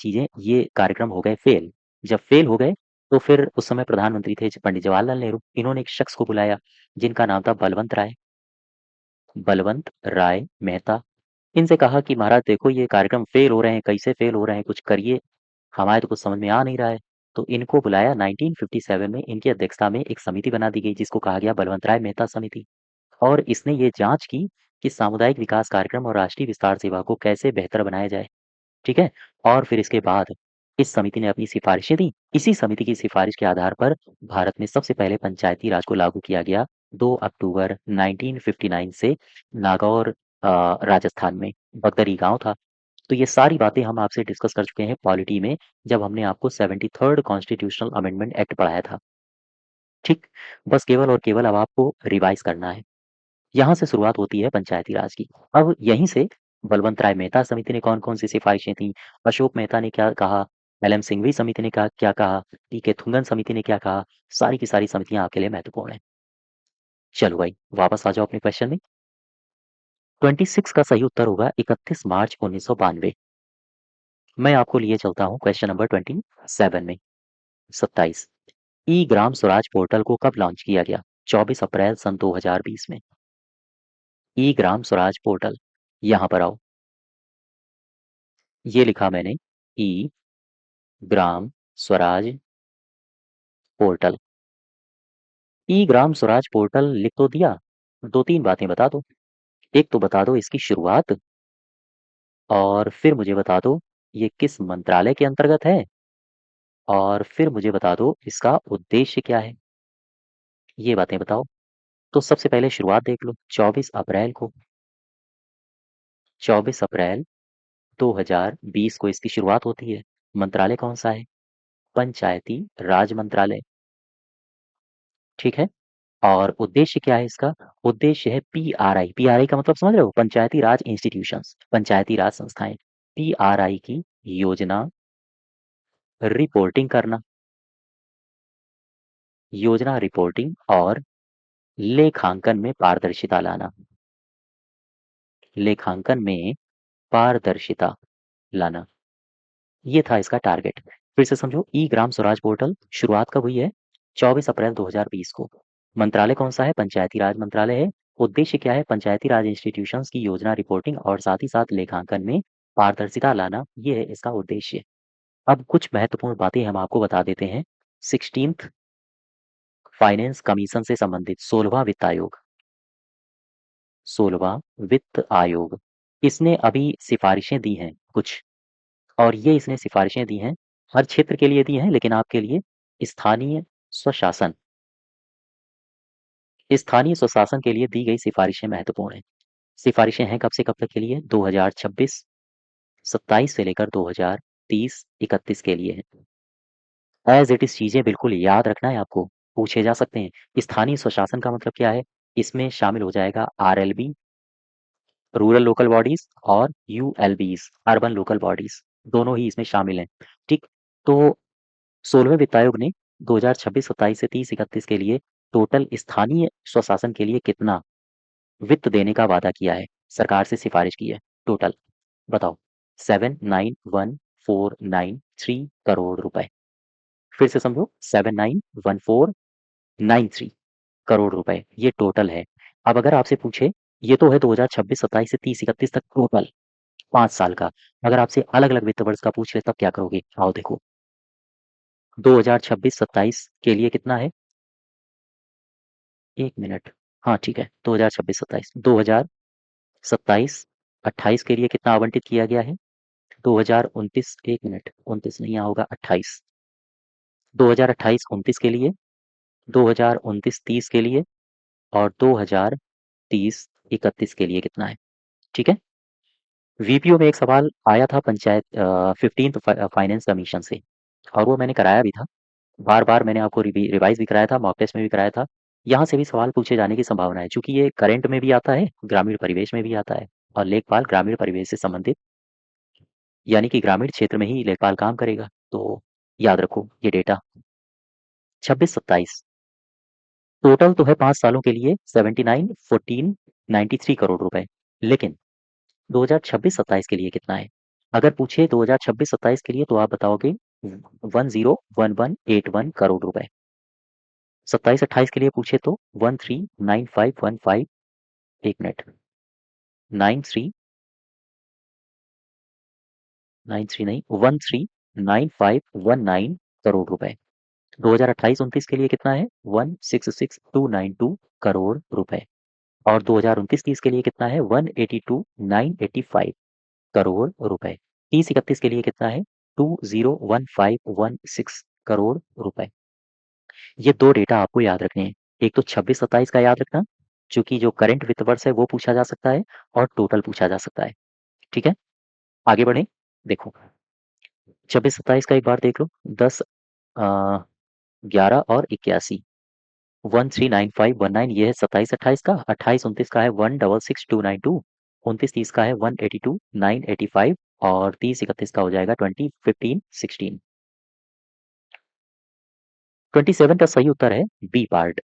कार्यक्रम हो गए फेल। जब फेल हो गए, तो फिर उस समय प्रधानमंत्री थे पंडित जवाहरलाल नेहरू। इन्होंने एक शख्स को बुलाया, जिनका नाम था बलवंत राय मेहता। इनसे कहा कि महाराज देखो ये कार्यक्रम फेल हो रहे हैं, कैसे फेल हो रहे हैं, कुछ करिए, हमारे तो कुछ समझ में आ नहीं रहा है। तो इनको बुलाया 1957 में, इनकी अध्यक्षता में एक समिति बना दी गई जिसको कहा गया बलवंत राय मेहता समिति। और इसने ये जाँच की कि सामुदायिक विकास कार्यक्रम और राष्ट्रीय विस्तार सेवा को कैसे बेहतर बनाया जाए। ठीक है? और फिर इसके बाद इस समिति ने अपनी सिफ़ारिशें दी। इसी समिति की सिफ़ारिश के आधार पर भारत में सबसे पहले पंचायती राज को लागू किया गया 2 अक्टूबर 1959 से नागौर राजस्थान में बगदरी गाँव था। तो ये सारी बातें हम आपसे डिस्कस कर चुके हैं पॉलिटी में, जब हमने आपको 73rd कॉन्स्टिट्यूशनल अमेंडमेंट एक्ट पढ़ाया था। ठीक? बस केवल और केवल अब आपको रिवाइज़ करना है। यहाँ से शुरुआत होती है पंचायती राज की। अब यहीं से बलवंत राय मेहता समिति ने कौन-कौन सी सिफ़ारिशें थी, अशोक मेहता ने क्या कहा, एल.एम. सिंघवी समिति ने क्या कहा, टी.के. थुंगन समिति ने क्या कहा, सारी की सारी समितियाँ आपके लिए महत्वपूर्ण हैं। चलो भाई, वापस आ जाओ अपने क्वेश्चन में। 26 का सही उत्तर होगा 31 मार्च 1992। मैं आपको लिए चलता हूँ क्वेश्चन नंबर 27 में, 27। ई ग्राम स्वराज पोर्टल को कब लॉन्च किया गया? 24 अप्रैल सन 2020 में। ई ग्राम स्वराज पोर्टल, यहाँ पर आओ। ये लिखा मैंने, ई ग्राम स्वराज पोर्टल। ई ग्राम स्वराज पोर्टल लिख तो दिया, 2-3 बातें बता दो। एक तो बता दो इसकी शुरुआत और फिर मुझे बता दो ये किस मंत्रालय के अंतर्गत है, और फिर मुझे बता दो इसका उद्देश्य क्या है। ये बातें बताओ। तो सबसे पहले शुरुआत देख लो, 24 अप्रैल को, 24 अप्रैल 2020 को इसकी शुरुआत होती है। मंत्रालय कौन सा है? पंचायती राज मंत्रालय। ठीक है। और उद्देश्य क्या है इसका? उद्देश्य है पीआरआई। पीआरआई का मतलब समझ रहे हो? पंचायती राज इंस्टीट्यूशंस, पंचायती राज संस्थाएं। पीआरआई की योजना रिपोर्टिंग करना, योजना रिपोर्टिंग और लेखांकन में पारदर्शिता लाना, लेखांकन में पारदर्शिता लाना, ये था इसका टारगेट। फिर से समझो, ई ग्राम स्वराज पोर्टल शुरुआत कब हुई है? 24 अप्रैल 2020 को। मंत्रालय कौन सा है? पंचायती राज मंत्रालय है। उद्देश्य क्या है? पंचायती राज इंस्टीट्यूशंस की योजना रिपोर्टिंग और साथ ही साथ लेखांकन में पारदर्शिता लाना, ये है इसका उद्देश्य। अब कुछ महत्वपूर्ण बातें हम आपको बता देते हैं। 16th फाइनेंस कमीशन से संबंधित 16वां वित्त आयोग, 16वां वित्त आयोग, इसने अभी सिफारिशें दी हैं कुछ, और ये इसने सिफारिशें दी हैं, हर क्षेत्र के लिए दी हैं, लेकिन आपके लिए स्थानीय स्वशासन, स्थानीय स्वशासन के लिए दी गई सिफारिशें महत्वपूर्ण हैं। सिफारिशें हैं कब से कब तक के लिए? 2026 27 से लेकर 2030 31 के लिए है। एज इट इज चीजें बिल्कुल याद रखना है आपको, पूछे जा सकते हैं। स्थानीय स्वशासन का मतलब क्या है? इसमें शामिल हो जाएगा आरएलबी, रूरल लोकल बॉडीज, और यूएलबीज, अर्बन लोकल बॉडीज, दोनों ही इसमें शामिल हैं। ठीक। तो 16वें वित्त आयोग ने 2026-27 से 30-31 के लिए टोटल स्थानीय स्वशासन के लिए कितना वित्त देने का वादा किया है, सरकार से सिफारिश की है? टोटल बताओ। 791,493 करोड़ रुपए। फिर से समझो, 791,493 करोड़ रुपए ये टोटल है। अब अगर आपसे पूछे, ये तो है 2026-27 से 30-31 तक टोटल, 5 साल का। अगर आपसे अलग अलग वित्त वर्ष का पूछ ले तब क्या करोगे? आओ देखो। 2026-27 के लिए कितना है? 1 मिनट। हाँ ठीक है, 2026-27, 2027-28 के लिए कितना आवंटित किया गया है? 2029, 1 मिनट, 29 नहीं, यहाँ होगा 28। 2028-29 के लिए, 2029-30 के लिए, और 2030-31 के लिए कितना है? ठीक है। वीपीओ में एक सवाल आया था पंचायत 15th फाइनेंस कमीशन से, और वो मैंने कराया भी था, बार बार मैंने आपको रिवाइज भी कराया था, मॉक टेस्ट में भी कराया था। यहाँ से भी सवाल पूछे जाने की संभावना है, चूंकि ये करंट में भी आता है, ग्रामीण परिवेश में भी आता है, और लेखपाल ग्रामीण परिवेश से संबंधित, यानी कि ग्रामीण क्षेत्र में ही लेखपाल काम करेगा। तो याद रखो ये डेटा। 26-27 टोटल तो है 5 सालों के लिए 79,1493 करोड़ रुपए, लेकिन 2026-27 के लिए कितना है? अगर पूछे 2026-27 के लिए तो आप बताओगे 10,11,81 करोड़ रुपए। 27-28 के लिए पूछे तो 13,9515, 1 मिनट, 93 नहीं, 13,9519 करोड़ रुपए। 2028-29 के लिए कितना है? 166,292 करोड़ रुपए। और 2029-30 के लिए कितना है? 182,985 करोड़ रुपए। 30-31 के लिए कितना है? 201516 करोड़ रुपए। ये दो डेटा आपको याद रखने हैं। एक तो 26-27 का याद रखना, चूंकि जो करंट वित्त वर्ष है वो पूछा जा सकता है, और टोटल पूछा जा सकता है। ठीक है, आगे बढ़े। देखो, 26-27 का एक बार देख लो। 10, 11 और 81, 139519, ये है 27-28 का। 28-29 का है 166,292, 29-30 का है 182,985, और 30-31 का हो जाएगा 201516। 27 का सही उत्तर है बी पार्ट।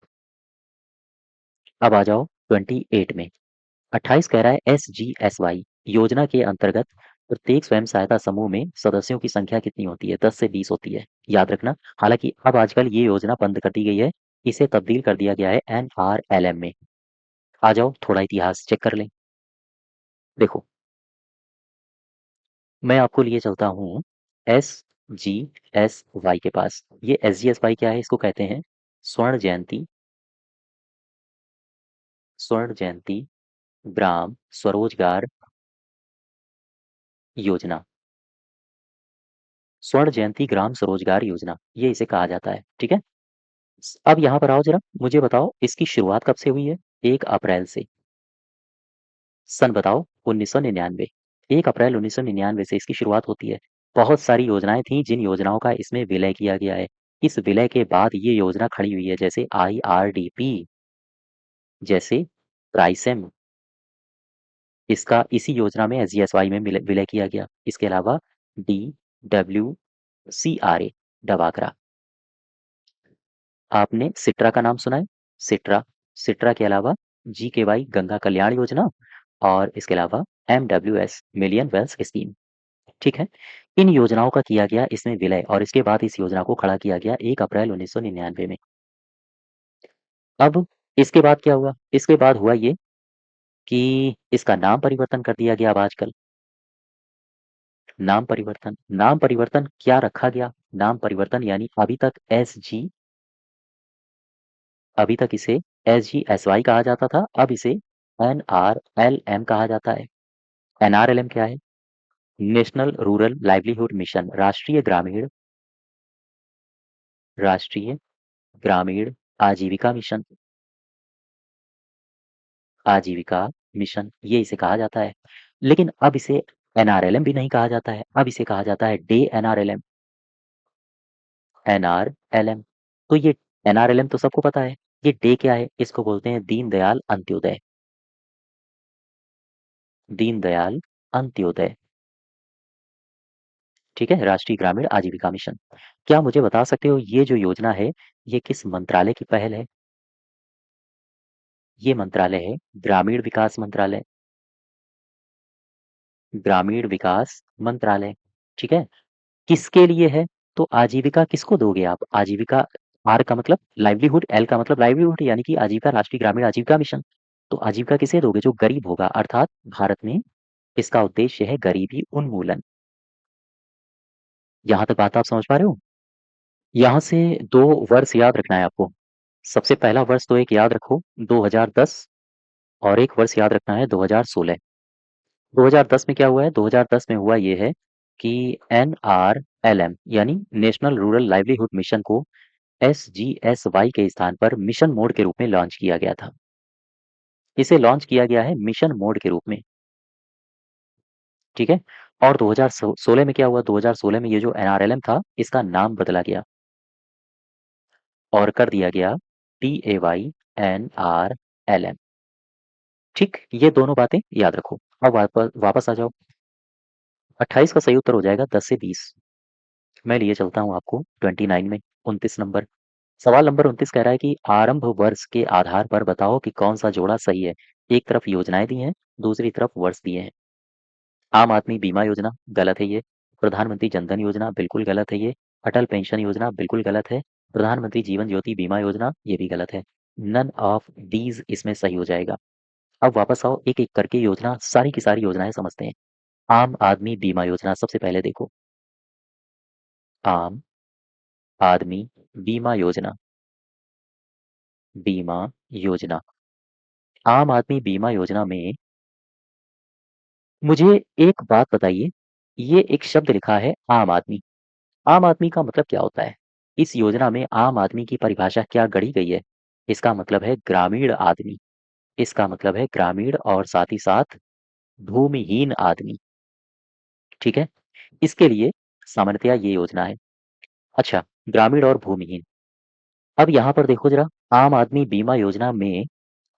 अब आ जाओ 28 में। 28 कह रहा है SGSY योजना के अंतर्गत प्रत्येक स्वयं सहायता समूह में सदस्यों की संख्या कितनी होती है? 10 से 20 होती है, याद रखना। हालांकि अब आजकल ये योजना बंद कर दी गई है, इसे तब्दील कर दिया गया है NRLM में। आ जाओ थोड़ा इतिहास चेक कर लें। देखो, मैं आपको लिए चलता हूँ SGSY के पास। ये SGSY क्या है? इसको कहते हैं स्वर्ण जयंती, स्वर्ण जयंती ग्राम स्वरोजगार योजना। स्वर्ण जयंती ग्राम स्वरोजगार योजना, ये इसे कहा जाता है, ठीक है। अब यहाँ पर आओ जरा, मुझे बताओ इसकी शुरुआत कब से हुई है? 1 अप्रैल से। सन बताओ? 1999। 1 अप्रैल 1999 से इसकी शुरुआत होती है। बहुत सारी योजनाएं थी जिन योजनाओं का इसमें विलय किया गया है। इस विलय के बाद ये योजना खड़ी हुई है, जैसे IRDP, जैसे ट्राइसेम, इसका इसी योजना में SGSY में विलय किया गया। इसके अलावा DWCRA, डवाकरा। आपने सिट्रा का नाम सुना है? सिट्रा। सिट्रा के अलावा GKY, गंगा कल्याण योजना, और इसके अलावा MWS, मिलियन वेल्थ स्कीम, ठीक है। इन योजनाओं का किया गया इसमें विलय, और इसके बाद इस योजना को खड़ा किया गया 1 अप्रैल 1999 में। अब इसके बाद क्या हुआ? इसके बाद हुआ ये कि इसका नाम परिवर्तन कर दिया गया। अब आजकल नाम परिवर्तन क्या रखा गया? नाम परिवर्तन यानी अभी तक इसे SGSY कहा जाता था, अब इसे NRLM कहा जाता है। NRLM क्या है? नेशनल रूरल लाइवलीहुड मिशन, राष्ट्रीय ग्रामीण आजीविका मिशन, ये इसे कहा जाता है। लेकिन अब इसे NRLM भी नहीं कहा जाता है, अब इसे कहा जाता है डे NRLM। तो ये NRLM तो सबको पता है, ये डे क्या है? इसको बोलते हैं दीनदयाल अंत्योदय, ठीक है, राष्ट्रीय ग्रामीण आजीविका मिशन। क्या मुझे बता सकते हो ये जो योजना है, ये किस मंत्रालय की पहल है? ये मंत्रालय है ग्रामीण विकास मंत्रालय, ग्रामीण विकास मंत्रालय, ठीक है। किसके लिए है? तो आजीविका किसको दोगे आप? आजीविका, आर का मतलब लाइवलीहुड, एल का मतलब लाइवलीहुड, यानी कि आजीविका, राष्ट्रीय ग्रामीण आजीविका मिशन। तो आजीविका किसे दोगे? जो गरीब होगा, अर्थात भारत में इसका उद्देश्य है गरीबी उन्मूलन। यहाँ तक बात आप समझ पा रहे हो? यहाँ से 2 वर्ष याद रखना है आपको। सबसे पहला वर्ष तो एक याद रखो 2010, और एक वर्ष याद रखना है 2016। 2010 में क्या हुआ है? 2010 में हुआ ये है कि NRLM यानी नेशनल रूरल लाइवलीहुड मिशन को SGSY के स्थान पर मिशन मोड के रूप में लॉन्च किया गया था। इसे लॉन्च किया गया है मिशन मोड के रूप में, ठीक है। और 2016 में क्या हुआ? 2016 में ये जो NRLM था, इसका नाम बदला गया और कर दिया गया TAY NRLM, ठीक। ये दोनों बातें याद रखो। अब वापस आ जाओ। 28 का सही उत्तर हो जाएगा 10 से 20। मैं लिए चलता हूँ आपको 29 में, 29 नंबर। सवाल नंबर 29 कह रहा है कि आरंभ वर्ष के आधार पर बताओ कि कौन सा जोड़ा सही है। एक तरफ योजनाएं दी हैं, दूसरी तरफ वर्ष दिए हैं। आम आदमी बीमा योजना, गलत है ये। प्रधानमंत्री जनधन योजना, बिल्कुल गलत है ये। अटल पेंशन योजना, बिल्कुल गलत है। प्रधानमंत्री जीवन ज्योति बीमा योजना, ये भी गलत है। नन ऑफ दीज इसमें सही हो जाएगा। अब वापस आओ, एक एक करके योजना, सारी की सारी योजनाएं समझते हैं। आम आदमी बीमा योजना सबसे पहले देखो। आम आदमी बीमा योजना, बीमा योजना, आम आदमी बीमा योजना में मुझे एक बात बताइए, ये एक शब्द लिखा है आम आदमी। आम आदमी का मतलब क्या होता है? इस योजना में आम आदमी की परिभाषा क्या गढ़ी गई है? इसका मतलब है ग्रामीण आदमी, इसका मतलब है ग्रामीण और साथ ही साथ भूमिहीन आदमी, ठीक है। इसके लिए सामान्यतया ये योजना है। अच्छा, ग्रामीण और भूमिहीन। अब यहाँ पर देखो जरा, आम आदमी बीमा योजना में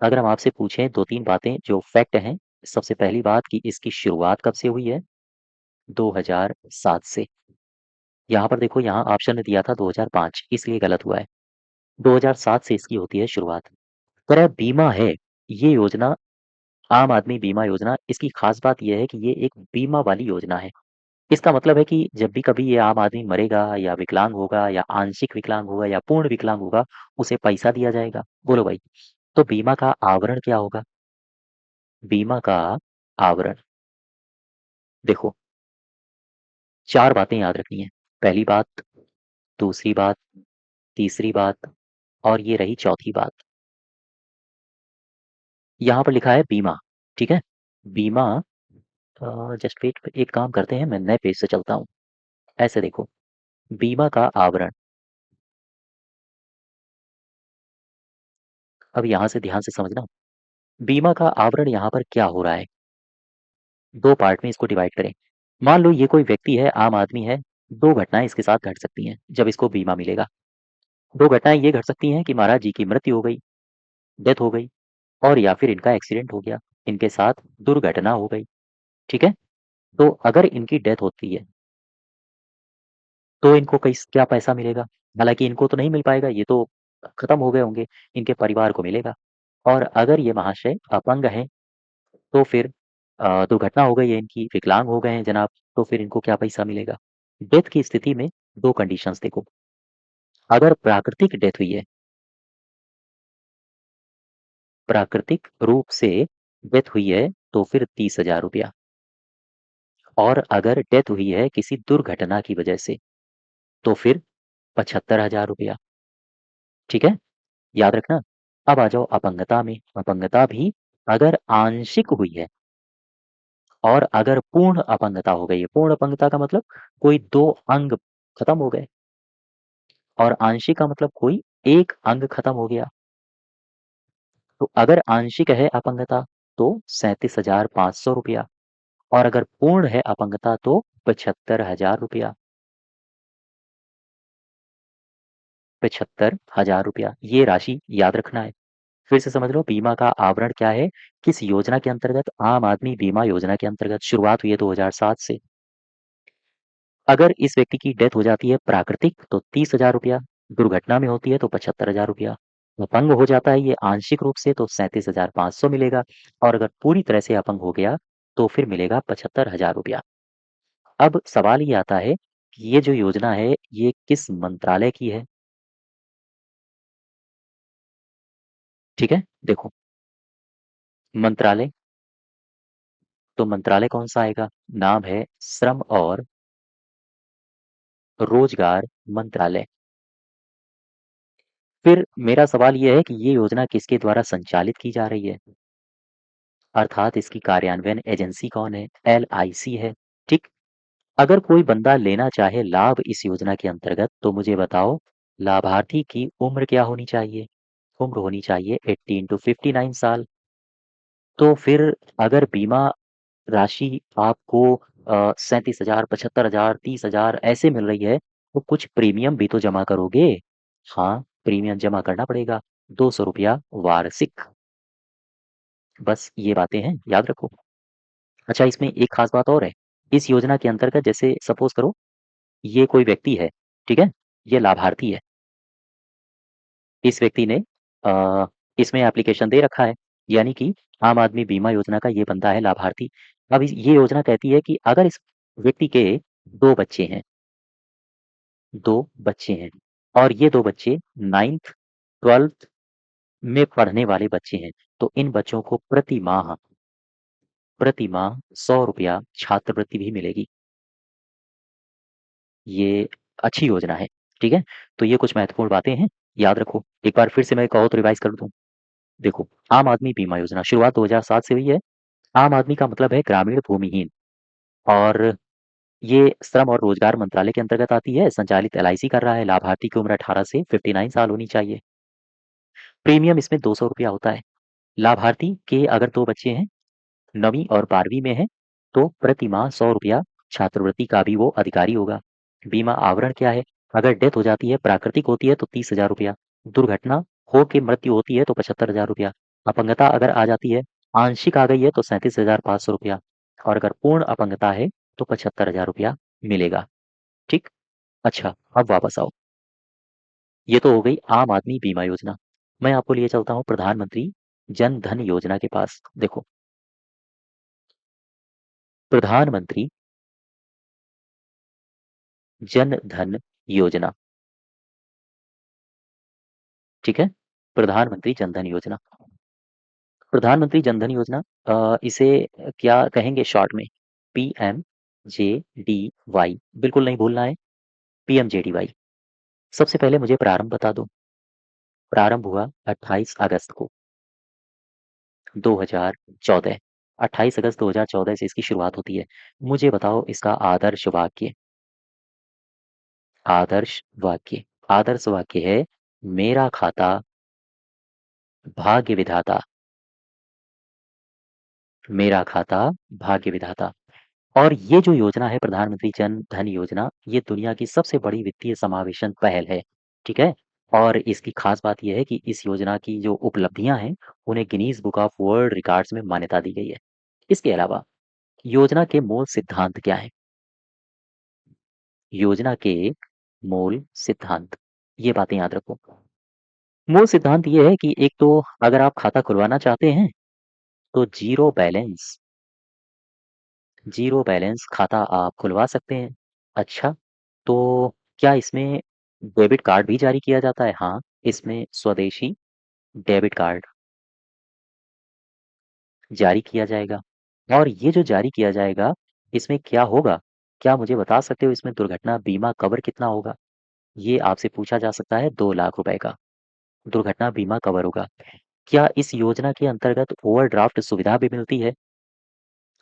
अगर हम आपसे पूछें 2-3 बातें जो फैक्ट हैं। सबसे पहली बात कि इसकी शुरुआत कब से हुई है? 2007 से। यहाँ पर देखो, यहाँ ऑप्शन में दिया था 2005, इसलिए गलत हुआ है। 2007 से इसकी होती है शुरुआत। पर बीमा है ये योजना, आम आदमी बीमा योजना, इसकी खास बात ये है कि ये एक बीमा वाली योजना है। इसका मतलब है कि जब भी कभी ये आम आदमी मरेगा या विकलांग होगा या आंशिक विकलांग होगा या पूर्ण विकलांग होगा, उसे पैसा दिया जाएगा। बोलो भाई, तो बीमा का आवरण क्या होगा? बीमा का आवरण देखो, 4 बातें याद रखनी है। पहली बात, दूसरी बात, तीसरी बात, और ये रही चौथी बात। यहाँ पर लिखा है बीमा, ठीक है। बीमा, जस्ट वेट, एक काम करते हैं, मैं नए पेज से चलता हूँ। ऐसे देखो, बीमा का आवरण। अब यहाँ से ध्यान से समझना, बीमा का आवरण यहाँ पर क्या हो रहा है? 2 पार्ट में इसको डिवाइड करें। मान लो ये कोई व्यक्ति है, आम आदमी है, 2 घटनाएँ इसके साथ घट सकती हैं, जब इसको बीमा मिलेगा। 2 घटनाएँ ये घट सकती हैं कि महाराज जी की मृत्यु हो गई, डेथ हो गई और या फिर इनका एक्सीडेंट हो गया, इनके साथ दुर्घटना हो गई, ठीक है? तो अगर इनकी डेथ होती है, तो इनको कैस क्या पैसा मिलेगा? हालाँकि इनको तो नहीं मिल पाएगा, ये तो खत्म हो गए होंगे, इनके परिवार को मिलेगा। और अगर ये महाशय अपंग हैं, तो फिर दुर्घटना हो गई है इनकी, विकलांग हो गए हैं जनाब, तो फिर इनको क्या पैसा मिलेगा? डेथ की स्थिति में 2 कंडीशंस देखो, अगर प्राकृतिक डेथ हुई है, प्राकृतिक रूप से डेथ हुई है, तो फिर 30,000 रुपया, और अगर डेथ हुई है किसी दुर्घटना की वजह से, तो फिर 75,000 रुपया, ठीक है? याद रखना। अब आ जाओ अपंगता में, अपंगता भी अगर आंशिक हुई है और अगर पूर्ण अपंगता हो गई है, पूर्ण अपंगता का मतलब कोई 2 अंग खत्म हो गए, और आंशिक का मतलब कोई 1 अंग खत्म हो गया। तो अगर आंशिक है अपंगता तो 37,500 रुपया, और अगर पूर्ण है अपंगता तो 75,000 रुपया, 75,000 रुपया, ये राशि याद रखना है। फिर से समझ लो बीमा का आवरण क्या है, किस योजना के अंतर्गत? आम आदमी बीमा योजना के अंतर्गत शुरुआत हुई है 2007 से। अगर इस व्यक्ति की डेथ हो जाती है प्राकृतिक तो 30,000 रुपया, दुर्घटना में होती है तो 75,000 रुपया, अपंग हो जाता है ये आंशिक रूप से तो 37,500 मिलेगा, और अगर पूरी तरह से अपंग हो गया तो फिर मिलेगा 75,000 रुपया। अब सवाल ये आता है कि ये जो योजना है ये किस मंत्रालय की है? ठीक है, देखो, मंत्रालय, तो मंत्रालय कौन सा आएगा? नाम है श्रम और रोजगार मंत्रालय। फिर मेरा सवाल ये है कि ये योजना किसके द्वारा संचालित की जा रही है? अर्थात इसकी कार्यान्वयन एजेंसी कौन है? एलआईसी है। ठीक। अगर कोई बंदा लेना चाहे लाभ इस योजना के अंतर्गत, तो मुझे बताओ लाभार्थी की उम्र क्या होनी चाहिए? उम्र होनी चाहिए 18 टू 59 साल। तो फिर अगर बीमा राशि आपको 37,000, 75,000, 30,000 ऐसे मिल रही है, तो कुछ प्रीमियम भी तो जमा करोगे। हाँ, प्रीमियम जमा करना पड़ेगा, 200 रुपया वार्षिक। बस ये बातें हैं, याद रखो। अच्छा, इसमें एक खास बात और है। इस योजना के अंतर्गत जैसे सपोज करो ये कोई व्यक्ति है, ठीक है? ये लाभार्थी है। इस व्यक्ति ने अ, इसमें एप्लीकेशन दे रखा है, यानी कि आम आदमी बीमा योजना का ये बंदा है लाभार्थी। अब इस ये योजना कहती है कि अगर इस व्यक्ति के 2 बच्चे हैं, 2 बच्चे हैं, और ये 2 बच्चे 9th 12th में पढ़ने वाले बच्चे हैं, तो इन बच्चों को प्रति माह 100 रुपया छात्रवृत्ति भी मिलेगी। ये अच्छी योजना है, ठीक है? तो ये कुछ महत्वपूर्ण बातें हैं, याद रखो। एक बार फिर से मैं कहो तो रिवाइज़ कर दूँ। देखो, आम आदमी बीमा योजना शुरुआत 2007 से हुई है। आम आदमी का मतलब है ग्रामीण भूमिहीन, और ये श्रम और रोजगार मंत्रालय के अंतर्गत आती है, संचालित एलआईसी कर रहा है, लाभार्थी की उम्र 18 से 59 साल होनी चाहिए। प्रीमियम इसमें 200 रुपया होता है। लाभार्थी के अगर 2 बच्चे हैं, 9वीं और 12वीं में हैं, तो प्रति माह 100 रुपया छात्रवृत्ति का भी वो अधिकारी होगा। बीमा आवरण क्या है? अगर डेथ हो जाती है, प्राकृतिक होती है तो 30,000 रुपया, दुर्घटना हो के मृत्यु होती है तो 75,000 रुपया, अपंगता अगर आ जाती है, आंशिक आ गई है तो 37,500 रुपया, और अगर पूर्ण अपंगता है तो 75,000 रुपया मिलेगा। ठीक? अच्छा, अब वापस आओ। ये तो हो गई आम आदमी बीमा योजना। मैं आपको लिए चलता हूँ प्रधानमंत्री जन धन योजना के पास। देखो, प्रधानमंत्री जन धन योजना, ठीक है? प्रधानमंत्री जन धन योजना। प्रधानमंत्री जन धन योजना, इसे क्या कहेंगे शॉर्ट में? पीएमजेडीवाई, बिल्कुल नहीं भूलना है, पीएमजेडीवाई। सबसे पहले मुझे प्रारंभ बता दो। प्रारंभ हुआ 28 अगस्त को 2014। 28 अगस्त 2014 से इसकी शुरुआत होती है। मुझे बताओ इसका आदर्श वाक्य। आदर्श वाक्य। आदर्श वाक्य है मेरा खाता भाग्य विधाता। मेरा खाता भाग्य विधाता। और ये जो योजना है प्रधानमंत्री जन धन योजना, ये दुनिया की सबसे बड़ी वित्तीय समावेशन पहल है। ठीक है। और इसकी खास बात यह है कि इस योजना की जो उपलब्धियां हैं उन्हें Guinness book of world records में मान्यता दी गई है। इसके अलावा योजना के मूल सिद्धांत क्या है? योजना के मूल सिद्धांत, ये बातें याद रखो। मूल सिद्धांत ये है कि एक तो अगर आप खाता खुलवाना चाहते हैं तो जीरो बैलेंस खाता आप खुलवा सकते हैं। अच्छा, तो क्या इसमें डेबिट कार्ड भी जारी किया जाता है? हाँ, इसमें स्वदेशी डेबिट कार्ड जारी किया जाएगा। और ये जो जारी किया जाएगा, इसमें क्या होगा? क्या मुझे बता सकते हो इसमें दुर्घटना बीमा कवर कितना होगा? ये आपसे पूछा जा सकता है। 2 लाख रुपए का दुर्घटना बीमा कवर होगा। क्या इस योजना के अंतर्गत ओवरड्राफ्ट सुविधा भी मिलती है?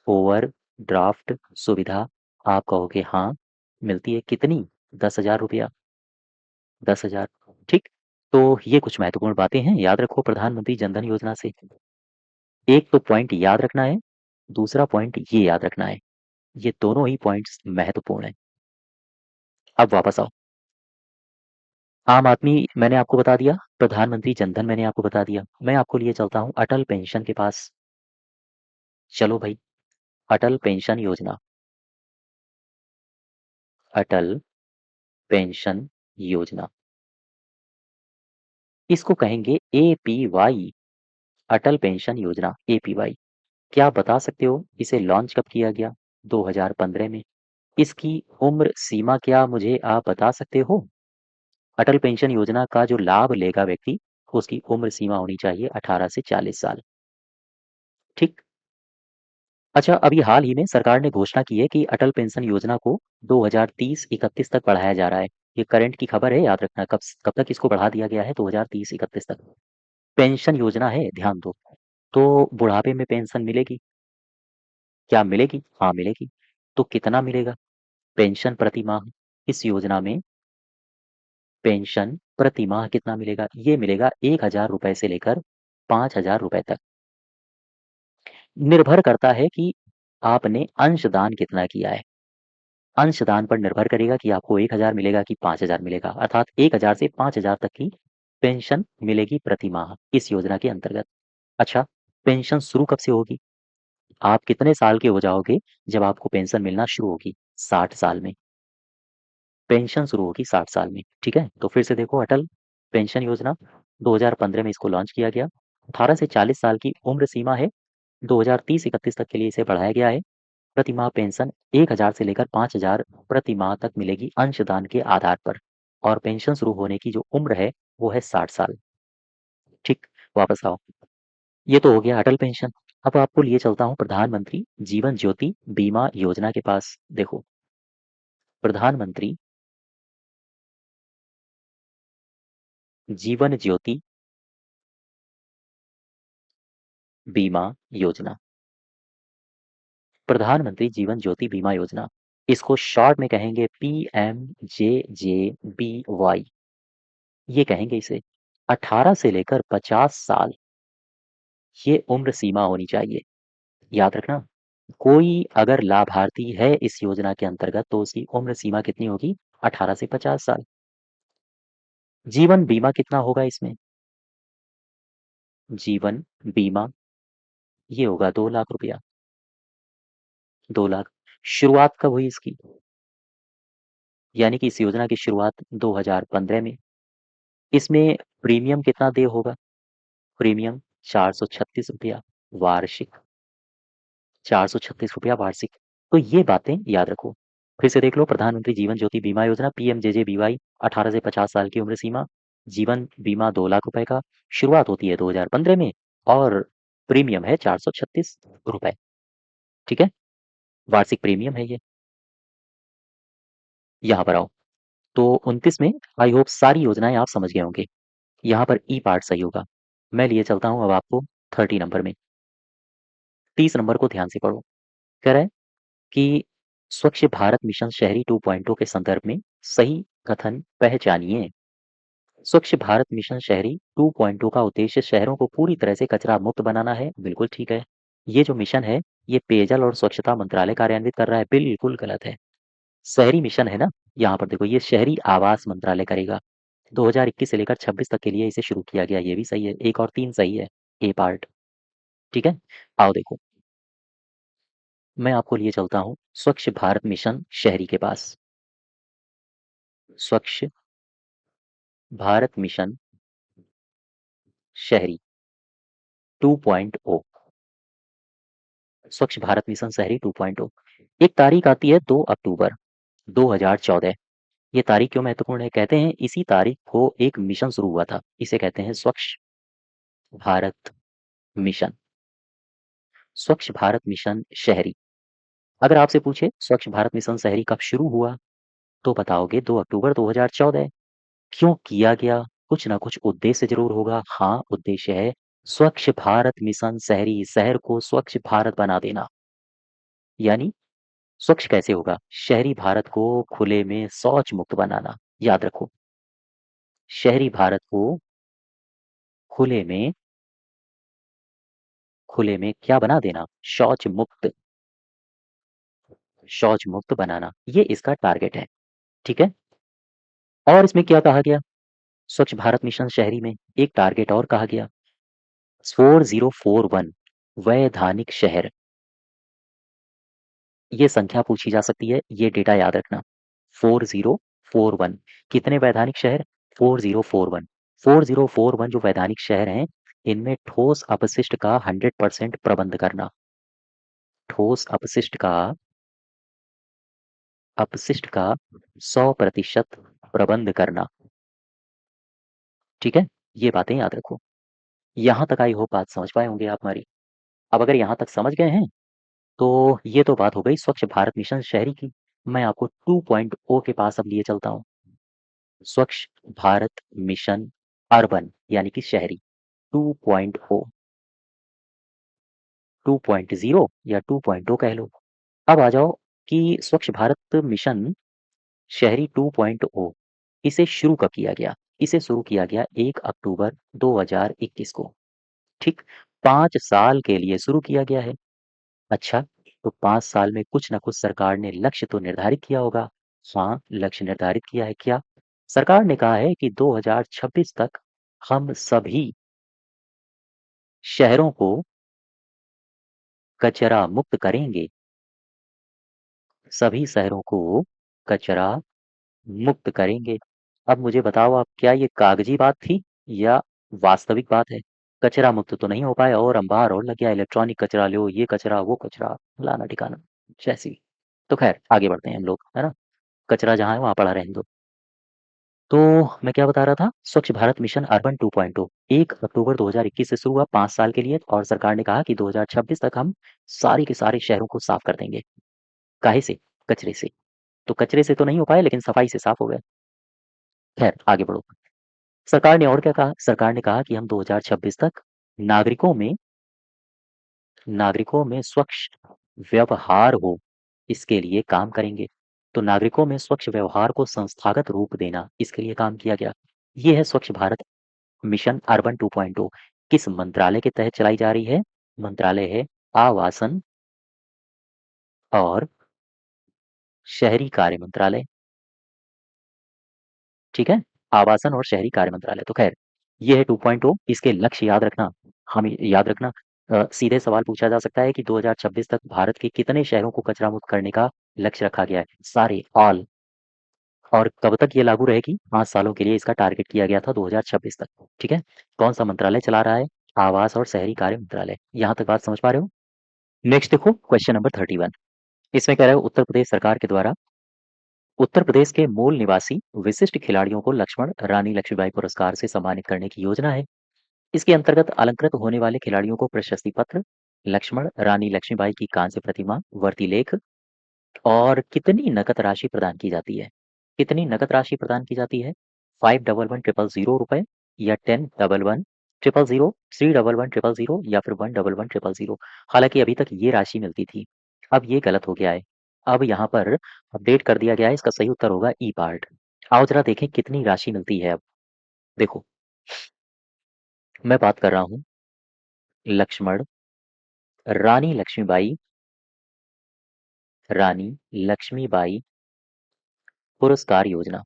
ओवरड्राफ्ट सुविधा आप कहोगे हाँ, मिलती है। कितनी? 10,000 रुपया। 10,000। ठीक। तो ये कुछ महत्वपूर्ण बातें हैं, याद रखो प्रधानमंत्री जनधन योजना से। एक तो पॉइंट याद रखना है, दूसरा पॉइंट ये याद रखना है। ये दोनों ही पॉइंट्स महत्वपूर्ण हैं। अब वापस आओ। आम आदमी मैंने आपको बता दिया, प्रधानमंत्री जनधन मैंने आपको बता दिया। मैं आपको लिए चलता हूँ अटल पेंशन के पास। चलो भाई, अटल पेंशन योजना। अटल पेंशन योजना, इसको कहेंगे एपीवाई। अटल पेंशन योजना एपीवाई। क्या आप बता सकते हो इसे लॉन्च कब किया गया? 2015 में। इसकी उम्र सीमा क्या मुझे आप बता सकते हो? अटल पेंशन योजना का जो लाभ लेगा व्यक्ति, उसकी उम्र सीमा होनी चाहिए 18 से 40 साल। ठीक। अच्छा, अभी हाल ही में सरकार ने घोषणा की है कि अटल पेंशन योजना को 2030-31 तक बढ़ाया जा रहा है। ये करंट की खबर है, याद रखना। कब कब तक इसको बढ़ा दिया गया है? 2030-31 तक। पेंशन योजना है, ध्यान दो। तो बुढ़ापे में पेंशन मिलेगी? क्या मिलेगी? हाँ, मिलेगी। तो कितना मिलेगा पेंशन प्रति माह? इस योजना में पेंशन प्रति माह कितना मिलेगा? ये मिलेगा 1,000 रुपए से लेकर 5,000 रुपए तक। निर्भर करता है कि आपने अंशदान कितना किया है। अंशदान पर निर्भर करेगा कि आपको 1,000 मिलेगा कि 5,000 मिलेगा। अर्थात 1,000 से 5,000 तक की पेंशन मिलेगी प्रति माह इस योजना के अंतर्गत। अच्छा, पेंशन शुरू कब से होगी? आप कितने साल के हो जाओगे जब आपको पेंशन मिलना शुरू होगी? 60 साल में। पेंशन शुरू होगी 60 साल में। ठीक है। तो फिर से देखो, अटल पेंशन योजना 2015 में इसको लॉन्च किया गया। 18 से 40 साल की उम्र सीमा है। 2030-31 तक के लिए इसे बढ़ाया गया है। प्रति माह पेंशन 1,000 से लेकर 5,000 प्रति माह तक मिलेगी अंशदान के आधार पर। और पेंशन शुरू होने की जो उम्र है वो है 60 साल। ठीक। वापस आओ। ये तो हो गया अटल पेंशन। अब आपको लिए चलता हूँ प्रधानमंत्री जीवन ज्योति बीमा योजना के पास। देखो, प्रधानमंत्री जीवन ज्योति बीमा योजना। प्रधानमंत्री जीवन ज्योति बीमा योजना, इसको शॉर्ट में कहेंगे PMJJBY। ये कहेंगे इसे। 18 से लेकर 50 साल ये उम्र सीमा होनी चाहिए। याद रखना, कोई अगर लाभार्थी है इस योजना के अंतर्गत तो उसकी उम्र सीमा कितनी होगी? 18 से 50 साल। जीवन बीमा कितना होगा इसमें? जीवन बीमा ये होगा 2 लाख रुपया। 2 लाख। शुरुआत कब हुई इसकी? यानी कि इस योजना की शुरुआत 2015 में। इसमें प्रीमियम कितना देय होगा? प्रीमियम 436 रुपया वार्षिक। 436 रुपया वार्षिक। तो ये बातें याद रखो। फिर से देख लो, प्रधानमंत्री जीवन ज्योति बीमा योजना PMJJBY। 18 से 50 साल की उम्र सीमा। जीवन बीमा 2 लाख रुपए का। शुरुआत होती है 2015 में। और प्रीमियम है 436 रुपए। ठीक है। वार्षिक प्रीमियम है ये। यहाँ पर आओ। तो 29 में आई होप सारी योजनाएं आप समझ गए होंगे। यहाँ पर ई पार्ट सही होगा। मैं लिए चलता हूँ अब आपको 30 नंबर में। 30 नंबर को ध्यान से पढ़ो। कह रहा है कि स्वच्छ भारत मिशन शहरी 2.0 के संदर्भ में सही कथन पहचानिए। स्वच्छ भारत मिशन शहरी 2.0 का उद्देश्य शहरों को पूरी तरह से कचरा मुक्त बनाना है। बिल्कुल ठीक है। ये जो मिशन है, ये पेयजल और स्वच्छता मंत्रालय कार्यान्वित कर रहा है। बिल्कुल गलत है। शहरी मिशन है ना, यहाँ पर देखो, ये शहरी आवास मंत्रालय करेगा। 2021 से लेकर 26 तक के लिए इसे शुरू किया गया। ये भी सही है। 1 और 3 सही है। ए पार्ट। ठीक है। आओ देखो, मैं आपको लिए चलता हूँ स्वच्छ भारत मिशन शहरी के पास। स्वच्छ भारत मिशन शहरी 2.0। स्वच्छ भारत मिशन शहरी 2.0। एक तारीख आती है 2 अक्टूबर 2014। ये तारीख क्यों महत्वपूर्ण है? कहते हैं इसी तारीख को एक मिशन शुरू हुआ था। इसे कहते हैं स्वच्छ भारत मिशन। स्वच्छ भारत मिशन शहरी। अगर आपसे पूछे स्वच्छ भारत मिशन शहरी कब शुरू हुआ, तो बताओगे 2 अक्टूबर 2014। क्यों किया गया? कुछ ना कुछ उद्देश्य जरूर होगा। हाँ, उद्देश्य है स्वच्छ भारत मिशन शहरी, शहर को स्वच्छ भारत बना देना। यानी स्वच्छ कैसे होगा? शहरी भारत को खुले में शौच मुक्त बनाना। याद रखो, शहरी भारत को खुले में क्या बना देना? शौच मुक्त। शौच मुक्त बनाना, ये इसका टारगेट है। ठीक है। और इसमें क्या कहा गया? स्वच्छ भारत मिशन शहरी में एक टारगेट और कहा गया, 4041 वैधानिक शहर। ये संख्या पूछी जा सकती है, ये डेटा याद रखना। 4041 कितने वैधानिक शहर? 4041। 4041 जो वैधानिक शहर हैं, इनमें ठोस अपशिष्ट का 100% प्रबंध करना। ठोस अपशिष्ट का 100% प्रबंध करना। ठीक है। ये बातें याद रखो। यहाँ तक आई होप बात समझ पाए होंगे आप हमारी। अब अगर यहाँ तक समझ गए हैं, तो ये तो बात हो गई स्वच्छ भारत मिशन शहरी की। मैं आपको 2.0 के पास अब लिए चलता हूँ। स्वच्छ भारत मिशन अर्बन यानी कि शहरी 2.0। 2.0 या 2.0 कह लो। अब आ जाओ कि स्वच्छ भारत मिशन शहरी 2.0 इसे शुरू कब किया गया? इसे शुरू किया गया 1 अक्टूबर 2021 को। ठीक। 5 साल के लिए शुरू किया गया है। अच्छा, तो 5 साल में कुछ ना कुछ सरकार ने लक्ष्य तो निर्धारित किया होगा। हाँ, लक्ष्य निर्धारित किया है। क्या? सरकार ने कहा है कि 2026 तक हम सभी शहरों को कचरा मुक्त करेंगे। सभी शहरों को कचरा मुक्त करेंगे। अब मुझे बताओ आप, क्या ये कागजी बात थी या वास्तविक बात है? कचरा मुक्त तो नहीं हो पाया और अंबार और लग गया। इलेक्ट्रॉनिक कचरा लो, ये कचरा वो कचरा, फलाना ठिकाना, जैसी। तो खैर आगे बढ़ते हैं हम लोग, है ना। कचरा जहाँ है वहाँ पड़ा रहने दो। तो मैं क्या बता रहा था? स्वच्छ भारत मिशन अर्बन 2.0 1 अक्टूबर 2021 से शुरू हुआ 5 साल के लिए, और सरकार ने कहा कि 2026 तक हम सारे के सारे शहरों को साफ कर देंगे। काहे से? कचरे से। तो कचरे से तो नहीं हो पाए, लेकिन सफाई से साफ हो गए। खैर आगे बढ़ो। सरकार ने और क्या कहा? सरकार ने कहा कि हम 2026 तक नागरिकों में स्वच्छ व्यवहार हो, इसके लिए काम करेंगे। तो नागरिकों में स्वच्छ व्यवहार को संस्थागत रूप देना, इसके लिए काम किया गया। ये है स्वच्छ भारत मिशन अर्बन 2.0। किस मंत्रालय के तहत चलाई जा रही है? मंत्रालय है आवासन और शहरी कार्य मंत्रालय। ठीक है। आवासन और शहरी कार्य मंत्रालय। तो खैर, ये है 2.0। इसके लक्ष्य याद रखना। हमें याद रखना, सीधे सवाल पूछा जा सकता है कि 2026 तक भारत के कितने शहरों को कचरा मुक्त करने का लक्ष्य रखा गया है? सारे, ऑल। और कब तक ये लागू रहेगी? 5 सालों के लिए इसका टारगेट किया गया था 2026 तक। ठीक है। कौन सा मंत्रालय चला रहा है? आवास और शहरी कार्य मंत्रालय। यहाँ तक बात समझ पा रहे हो? नेक्स्ट देखो, क्वेश्चन नंबर 31। इसमें कह रहा है उत्तर प्रदेश सरकार के द्वारा उत्तर प्रदेश के मूल निवासी विशिष्ट खिलाड़ियों को लक्ष्मण रानी लक्ष्मीबाई पुरस्कार से सम्मानित करने की योजना है। इसके अंतर्गत अलंकृत होने वाले खिलाड़ियों को प्रशस्ति पत्र, लक्ष्मण रानी लक्ष्मीबाई की कांस्य प्रतिमा, वर्ती लेख और कितनी नकद राशि प्रदान की जाती है? कितनी नकद राशि प्रदान की जाती है? 511000 रुपए, या 10110000, 311100, या फिर 111000। हालांकि अभी तक ये राशि मिलती थी, अब ये गलत हो गया है। अब यहाँ पर अपडेट कर दिया गया है। इसका सही उत्तर होगा ई पार्ट। आओ जरा देखें कितनी राशि मिलती है अब। देखो, मैं बात कर रहा हूँ लक्ष्मण रानी लक्ष्मीबाई पुरस्कार योजना।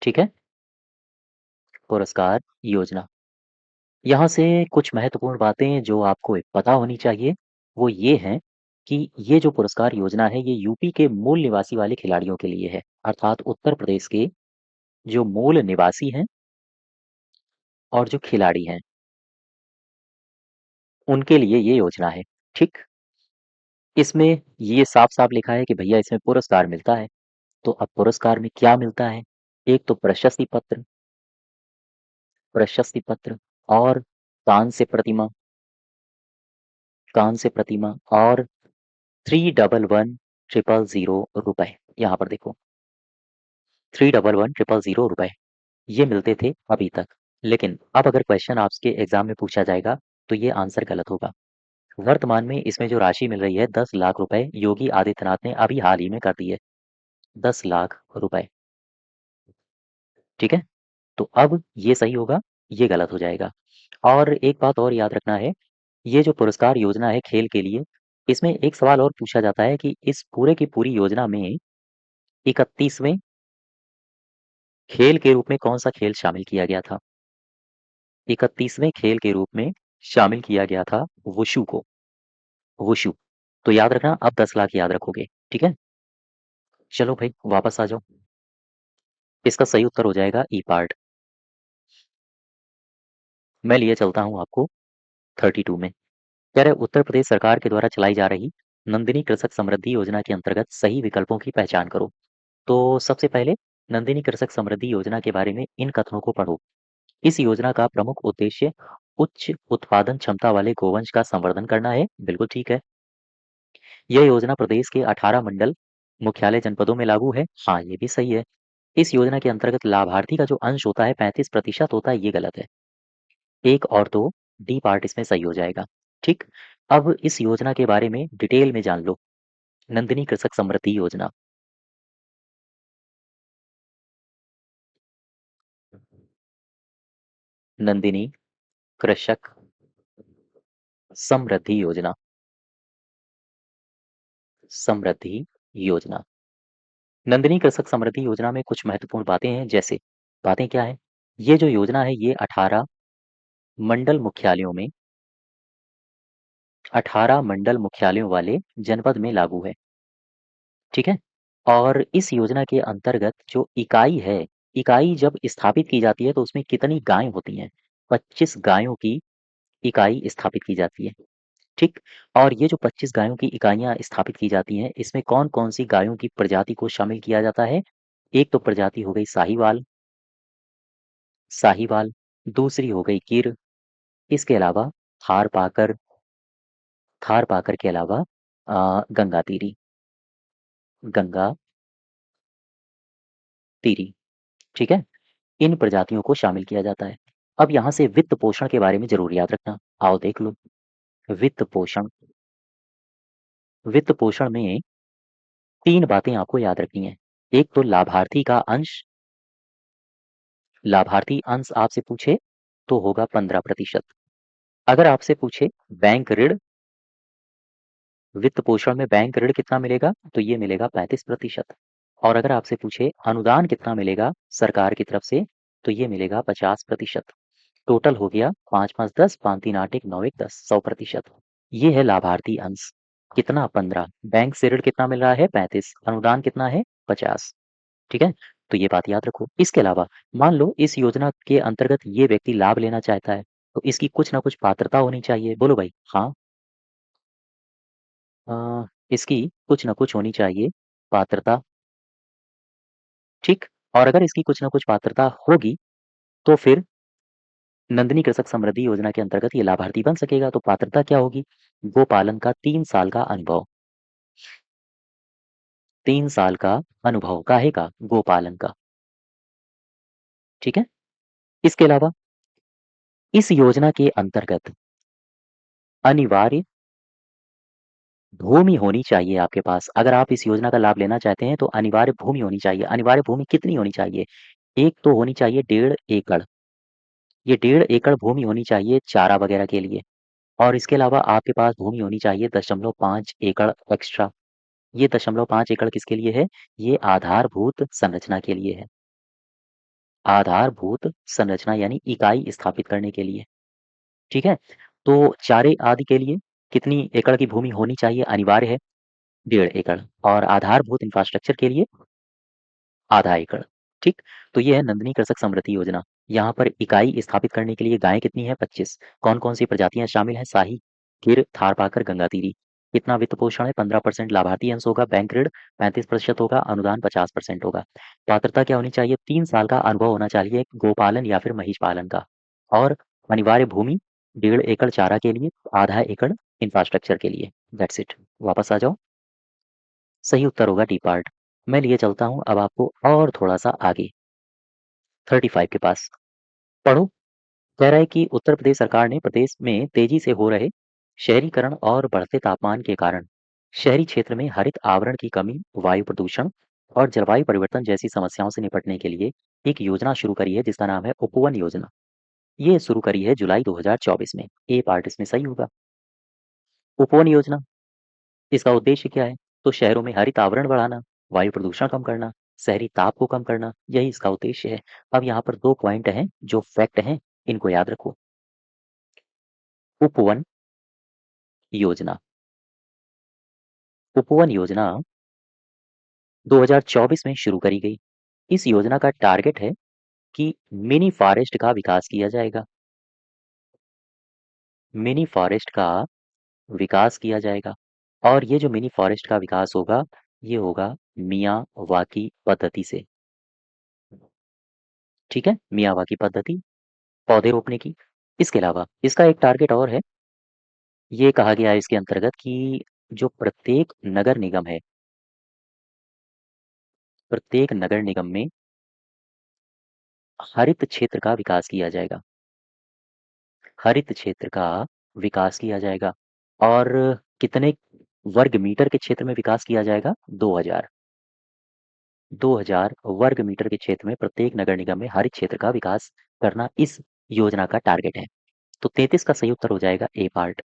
ठीक है? पुरस्कार योजना। यहाँ से कुछ महत्वपूर्ण बातें जो आपको पता होनी चाहिए, वो ये हैं कि ये जो पुरस्कार योजना है, ये यूपी के मूल निवासी वाले खिलाड़ियों के लिए है। अर्थात उत्तर प्रदेश के जो मूल निवासी हैं और जो खिलाड़ी हैं, उनके लिए ये योजना है। ठीक? इसमें ये साफ-साफ लिखा है कि भैया इसमें पुरस्कार मिलता है। तो अब पुरस्कार में क्या मिलता है? एक तो प्रशस्ति पत्र और कांस्य प्रतिमा और 311000 रुपए। यहाँ पर देखो, 311000 रुपए ये मिलते थे अभी तक। लेकिन अब अगर क्वेश्चन आपके एग्जाम में पूछा जाएगा तो ये आंसर गलत होगा। वर्तमान में इसमें जो राशि मिल रही है 10 लाख रुपए योगी आदित्यनाथ ने अभी हाल ही में कर दी है। 10 लाख रुपए। ठीक है? तो अब ये सही होगा, ये गलत हो जाएगा। और एक बात और याद रखना है, ये जो पुरस्कार योजना है खेल के लिए, इसमें एक सवाल और पूछा जाता है कि इस पूरे की पूरी योजना में 31वें खेल के रूप में कौन सा खेल शामिल किया गया था? 31वें खेल के रूप में शामिल किया गया था वुशु को। वुशु। तो याद रखना, अब 10 लाख याद रखोगे। ठीक है? चलो भाई वापस आ जाओ। इसका सही उत्तर हो जाएगा ई पार्ट। मैं लिए चलता हूँ आपको 32 में। कह रहे उत्तर प्रदेश सरकार के द्वारा चलाई जा रही नंदिनी कृषक समृद्धि योजना के अंतर्गत सही विकल्पों की पहचान करो। तो सबसे पहले नंदिनी कृषक समृद्धि योजना के बारे में इन कथनों को पढ़ो। इस योजना का प्रमुख उद्देश्य उच्च उत्पादन क्षमता वाले गोवंश का संवर्धन करना है। बिल्कुल ठीक है। यह योजना प्रदेश के 18 मंडल मुख्यालय जनपदों में लागू है। हाँ, ये भी सही है। इस योजना के अंतर्गत लाभार्थी का जो अंश होता है 35% होता है, ये गलत है। एक और दो, डी पार्ट इसमें सही हो जाएगा। ठीक। अब इस योजना के बारे में डिटेल में जान लो। नंदिनी कृषक समृद्धि योजना। नंदिनी कृषक समृद्धि योजना। समृद्धि योजना। नंदिनी कृषक समृद्धि योजना में कुछ महत्वपूर्ण बातें हैं, जैसे बातें क्या है? ये जो योजना है ये 18 मुख्यालयों में 18 मंडल मुख्यालयों वाले जनपद में लागू है। ठीक है? और इस योजना के अंतर्गत जो इकाई है, इकाई जब स्थापित की जाती है तो उसमें कितनी गायें होती हैं? 25 गायों की इकाई स्थापित की जाती है। ठीक? और ये जो 25 गायों की इकाइयाँ स्थापित की जाती हैं, इसमें कौन-कौन सी गायों की प्रजाति को शामिल किया जाता है? एक तो प्रजाति हो गई साहीवाल, दूसरी हो गई गिर, इसके अलावा थारपाकर थारपाकर के अलावा गंगातीरी गंगातीरी। ठीक है? इन प्रजातियों को शामिल किया जाता है। अब यहाँ से वित्त पोषण के बारे में ज़रूर याद रखना। आओ देख लो। वित्त पोषण वित्त पोषण में 3 बातें आपको याद रखनी हैं। एक तो लाभार्थी अंश आपसे पूछे तो होगा 15%। अगर आपसे पूछे बैंक ऋण, वित्त पोषण में बैंक ऋण कितना मिलेगा? तो ये मिलेगा 35%। और अगर आपसे पूछे अनुदान कितना मिलेगा सरकार की तरफ से, तो ये मिलेगा 50%। टोटल हो गया 5 5 10, 5 3 8 1 9 1 10, 100%। ये है लाभार्थी अंश। कितना? 15। बैंक से ऋण कितना मिल रहा है? 35। अनुदान कितना है? 50। ठीक है? तो ये बात याद रखो। इसके अलावा मान लो इस योजना के अंतर्गत ये व्यक्ति लाभ लेना चाहता है, तो इसकी कुछ ना कुछ पात्रता होनी चाहिए। बोलो भाई। हाँ, इसकी कुछ ना कुछ होनी चाहिए पात्रता। ठीक? और अगर इसकी कुछ ना कुछ पात्रता होगी, तो फिर नंदिनी कृषक समृद्धि योजना के अंतर्गत ये लाभार्थी बन सकेगा। तो पात्रता क्या होगी? गोपालन का 3 साल का अनुभव। 3 साल का अनुभव काहे का? गोपालन का। ठीक है? इसके अलावा इस योजना के अंतर्गत अनिवार्य भूमि होनी चाहिए आपके पास। अगर आप इस योजना का लाभ लेना चाहते हैं तो अनिवार्य भूमि होनी चाहिए। अनिवार्य भूमि कितनी होनी चाहिए? एक तो होनी चाहिए 1.5 एकड़। ये 1.5 एकड़ भूमि होनी चाहिए चारा वगैरह के लिए। और इसके अलावा आपके पास भूमि होनी चाहिए 0.5 एकड़ एक्स्ट्रा। ये 0.5 एकड़ किसके लिए है? ये आधारभूत संरचना के लिए है। आधारभूत संरचना यानी इकाई स्थापित करने के लिए। ठीक है? तो चारे आदि के लिए कितनी एकड़ की भूमि होनी चाहिए अनिवार्य है? 1.5 एकड़। और आधारभूत इंफ्रास्ट्रक्चर के लिए आधा एकड़। ठीक? तो ये है नंदिनी कृषक समृद्धि योजना। यहाँ पर इकाई स्थापित करने के लिए गायें कितनी है? 25। कौन-कौन सी प्रजातियाँ शामिल हैं? शाही, गिर, थारपाकर, गंगातीरी। कितना वित्त पोषण है? 15% लाभार्थी अंश होगा, बैंक ऋण 35% होगा, अनुदान 50% होगा। पात्रता क्या होनी चाहिए? 3 साल का अनुभव होना चाहिए गोपालन या फिर महिष पालन का। और अनिवार्य भूमि 1.5 एकड़ चारा के लिए, आधा एकड़ इंफ्रास्ट्रक्चर के लिए। That's it. वापस आ जाओ। सही उत्तर होगा डी पार्ट। मैं लिए चलता हूँ अब आपको और थोड़ा-सा आगे 35 के पास। पढ़ो। कह रहा है कि उत्तर प्रदेश सरकार ने प्रदेश में तेजी से हो रहे शहरीकरण और बढ़ते तापमान के कारण शहरी क्षेत्र में हरित आवरण की कमी, वायु प्रदूषण और जलवायु परिवर्तन जैसी समस्याओं से निपटने के लिए एक योजना शुरू करी है जिसका नाम है उपवन योजना। ये शुरू करी है जुलाई 2024 में। ए पार्ट इसमें सही होगा। उपवन योजना, इसका उद्देश्य क्या है? तो शहरों में हरित आवरण बढ़ाना, वायु प्रदूषण कम करना, शहरी ताप को कम करना, यही इसका उद्देश्य है। अब यहाँ पर 2 पॉइंट हैं जो फैक्ट हैं, इनको याद रखो। उपवन योजना। उपवन योजना 2024 में शुरू करी गई। इस योजना का टारगेट है कि मिनी फॉरेस्ट का विकास किया जाएगा। मिनी फॉरेस्ट का विकास किया जाएगा। और ये जो मिनी फॉरेस्ट का विकास होगा, ये होगा मियावाकी पद्धति से। ठीक है? मियावाकी पद्धति, पौधे रोपने की। इसके अलावा इसका एक टारगेट और है। ये कहा गया है इसके अंतर्गत कि जो प्रत्येक नगर निगम में हरित क्षेत्र का विकास किया जाएगा। हरित क्षेत्र का विकास किया जाएगा। और कितने वर्ग मीटर के क्षेत्र में विकास किया जाएगा? 2000। 2000 वर्ग मीटर के क्षेत्र में प्रत्येक नगर निगम में हरित क्षेत्र का विकास करना इस योजना का टारगेट है। तो 33 का सही उत्तर हो जाएगा ए पार्ट।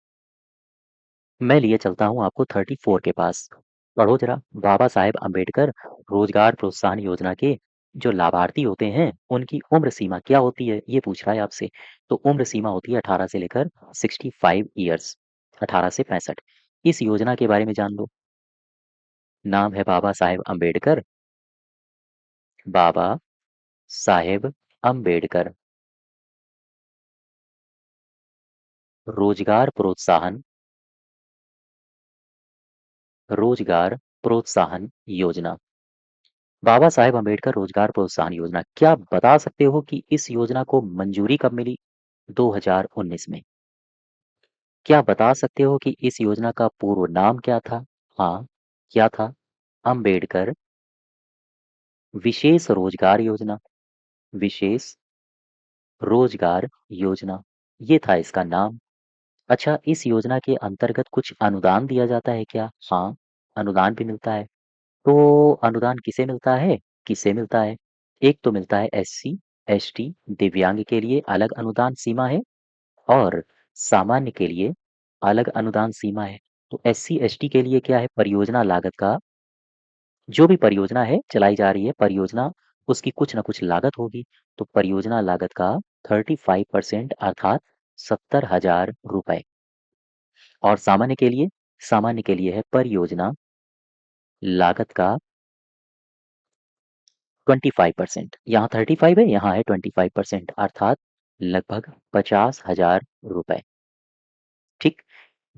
मैं लिए चलता हूँ आपको 34 के पास। पढ़ो जरा। बाबा साहेब अम्बेडकर रोजगार प्रोत्साहन योजना के जो लाभार्थी होते हैं, उनकी उम्र सीमा क्या होती है? ये पूछ रहा है आपसे। तो उम्र सीमा होती है 18 से लेकर 65 ईयर्स, 18 से 65। इस योजना के बारे में जान लो। नाम है बाबा साहेब अम्बेडकर। बाबा साहेब अम्बेडकर रोजगार प्रोत्साहन रोजगार प्रोत्साहन योजना। बाबा साहेब अम्बेडकर रोजगार प्रोत्साहन योजना। क्या बता सकते हो कि इस योजना को मंजूरी कब मिली? 2019 में। क्या बता सकते हो कि इस योजना का पूर्व नाम क्या था? हाँ, क्या था? अम्बेडकर विशेष रोजगार योजना। विशेष रोजगार योजना, ये था इसका नाम। अच्छा, इस योजना के अंतर्गत कुछ अनुदान दिया जाता है क्या? हाँ, अनुदान भी मिलता है। तो अनुदान किसे मिलता है? किसे मिलता है? एक तो मिलता है एससी, एसटी, दिव्यांग के लिए अलग अनुदान सीमा है और सामान्य के लिए अलग अनुदान सीमा है। तो एससी, एसटी के लिए क्या है? परियोजना लागत का, जो भी परियोजना है चलाई जा रही है परियोजना, उसकी कुछ ना कुछ लागत होगी। तो परियोजना लागत का 35% अर्थात 70,000 रुपए। और सामान्य के लिए है परियोजना लागत का 25%। यहाँ 35 है, यहाँ है 25% अर्थात लगभग 50,000 रुपए। ठीक?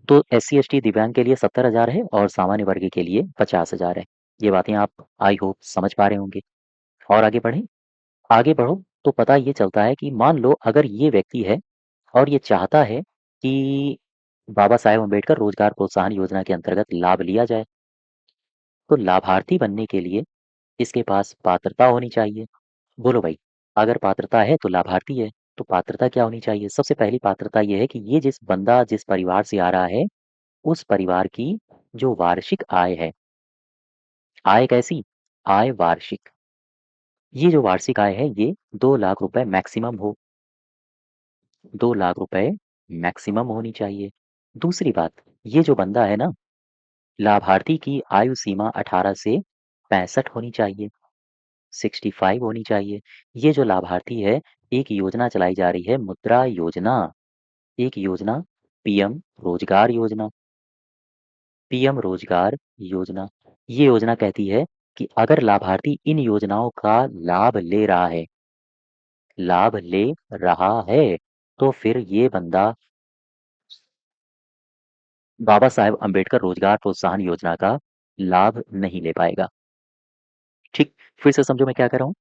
तो एससी एसटी दिव्यांग के लिए 70,000 है और सामान्य वर्ग के लिए 50,000 है। ये बातें आप आई होप समझ पा रहे होंगे। और आगे बढ़ें। आगे बढ़ो तो पता ये चलता है कि मान लो अगर ये व्यक्ति है और ये चाहता है कि बाबा साहेब अम्बेडकर रोजगार प्रोत्साहन योजना के अंतर्गत लाभ लिया जाए, तो लाभार्थी बनने के लिए इसके पास पात्रता होनी चाहिए। बोलो भाई, अगर पात्रता है तो लाभार्थी है, तो पात्रता क्या होनी चाहिए? सबसे पहली पात्रता ये है कि ये जिस परिवार से आ रहा है, उस परिवार की जो वार्षिक आय है, आय कैसी? आय वार्षिक। ये जो वार्षिक आय है ये 2 लाख रुपए मैक्सिमम हो, 2 लाख रुपए मैक्सिमम होनी चाहिए। दूसरी बात, ये जो बंदा है ना, लाभार्थी की आयु सीमा 18 से 65 होनी चाहिए, 65 होनी चाहिए। ये जो लाभार्थी है, एक योजना चलाई जा रही है, मुद्रा योजना, एक योजना पीएम रोजगार योजना, पीएम रोजगार योजना। ये योजना कहती है कि अगर लाभार्थी इन योजनाओं का लाभ ले रहा है, लाभ ले रहा है, तो फिर ये बंदा बाबा साहेब अम्बेडकर रोजगार प्रोत्साहन योजना का लाभ नहीं ले पाएगा। ठीक, फिर से समझो मैं क्या कह रहा हूँ।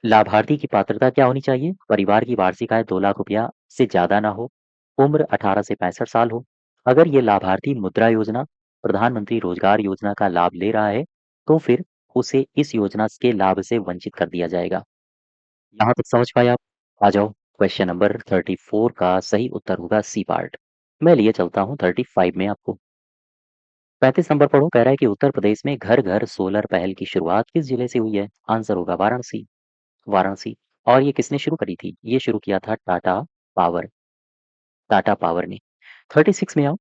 लाभार्थी की पात्रता क्या होनी चाहिए? परिवार की वार्षिक आय 2 लाख रुपया से ज़्यादा ना हो, उम्र 18 से 65 साल हो। अगर ये लाभार्थी मुद्रा योजना, प्रधानमंत्री रोजगार योजना का लाभ ले रहा है, तो फिर उसे इस योजना के लाभ से वंचित कर दिया जाएगा। यहाँ तक समझ पाए आप? आ जाओ, क्वेश्चन नंबर 34 का सही उत्तर होगा सी पार्ट। मैं लिए चलता हूँ 35 में आपको। 35 नंबर पढ़ो, कह रहा है कि उत्तर प्रदेश में घर-घर सोलर पहल की शुरुआत किस जिले से हुई है? आंसर होगा वाराणसी, वाराणसी। और ये किसने शुरू करी थी? ये शुरू किया था टाटा पावर, टाटा पावर ने। 36 में आओ।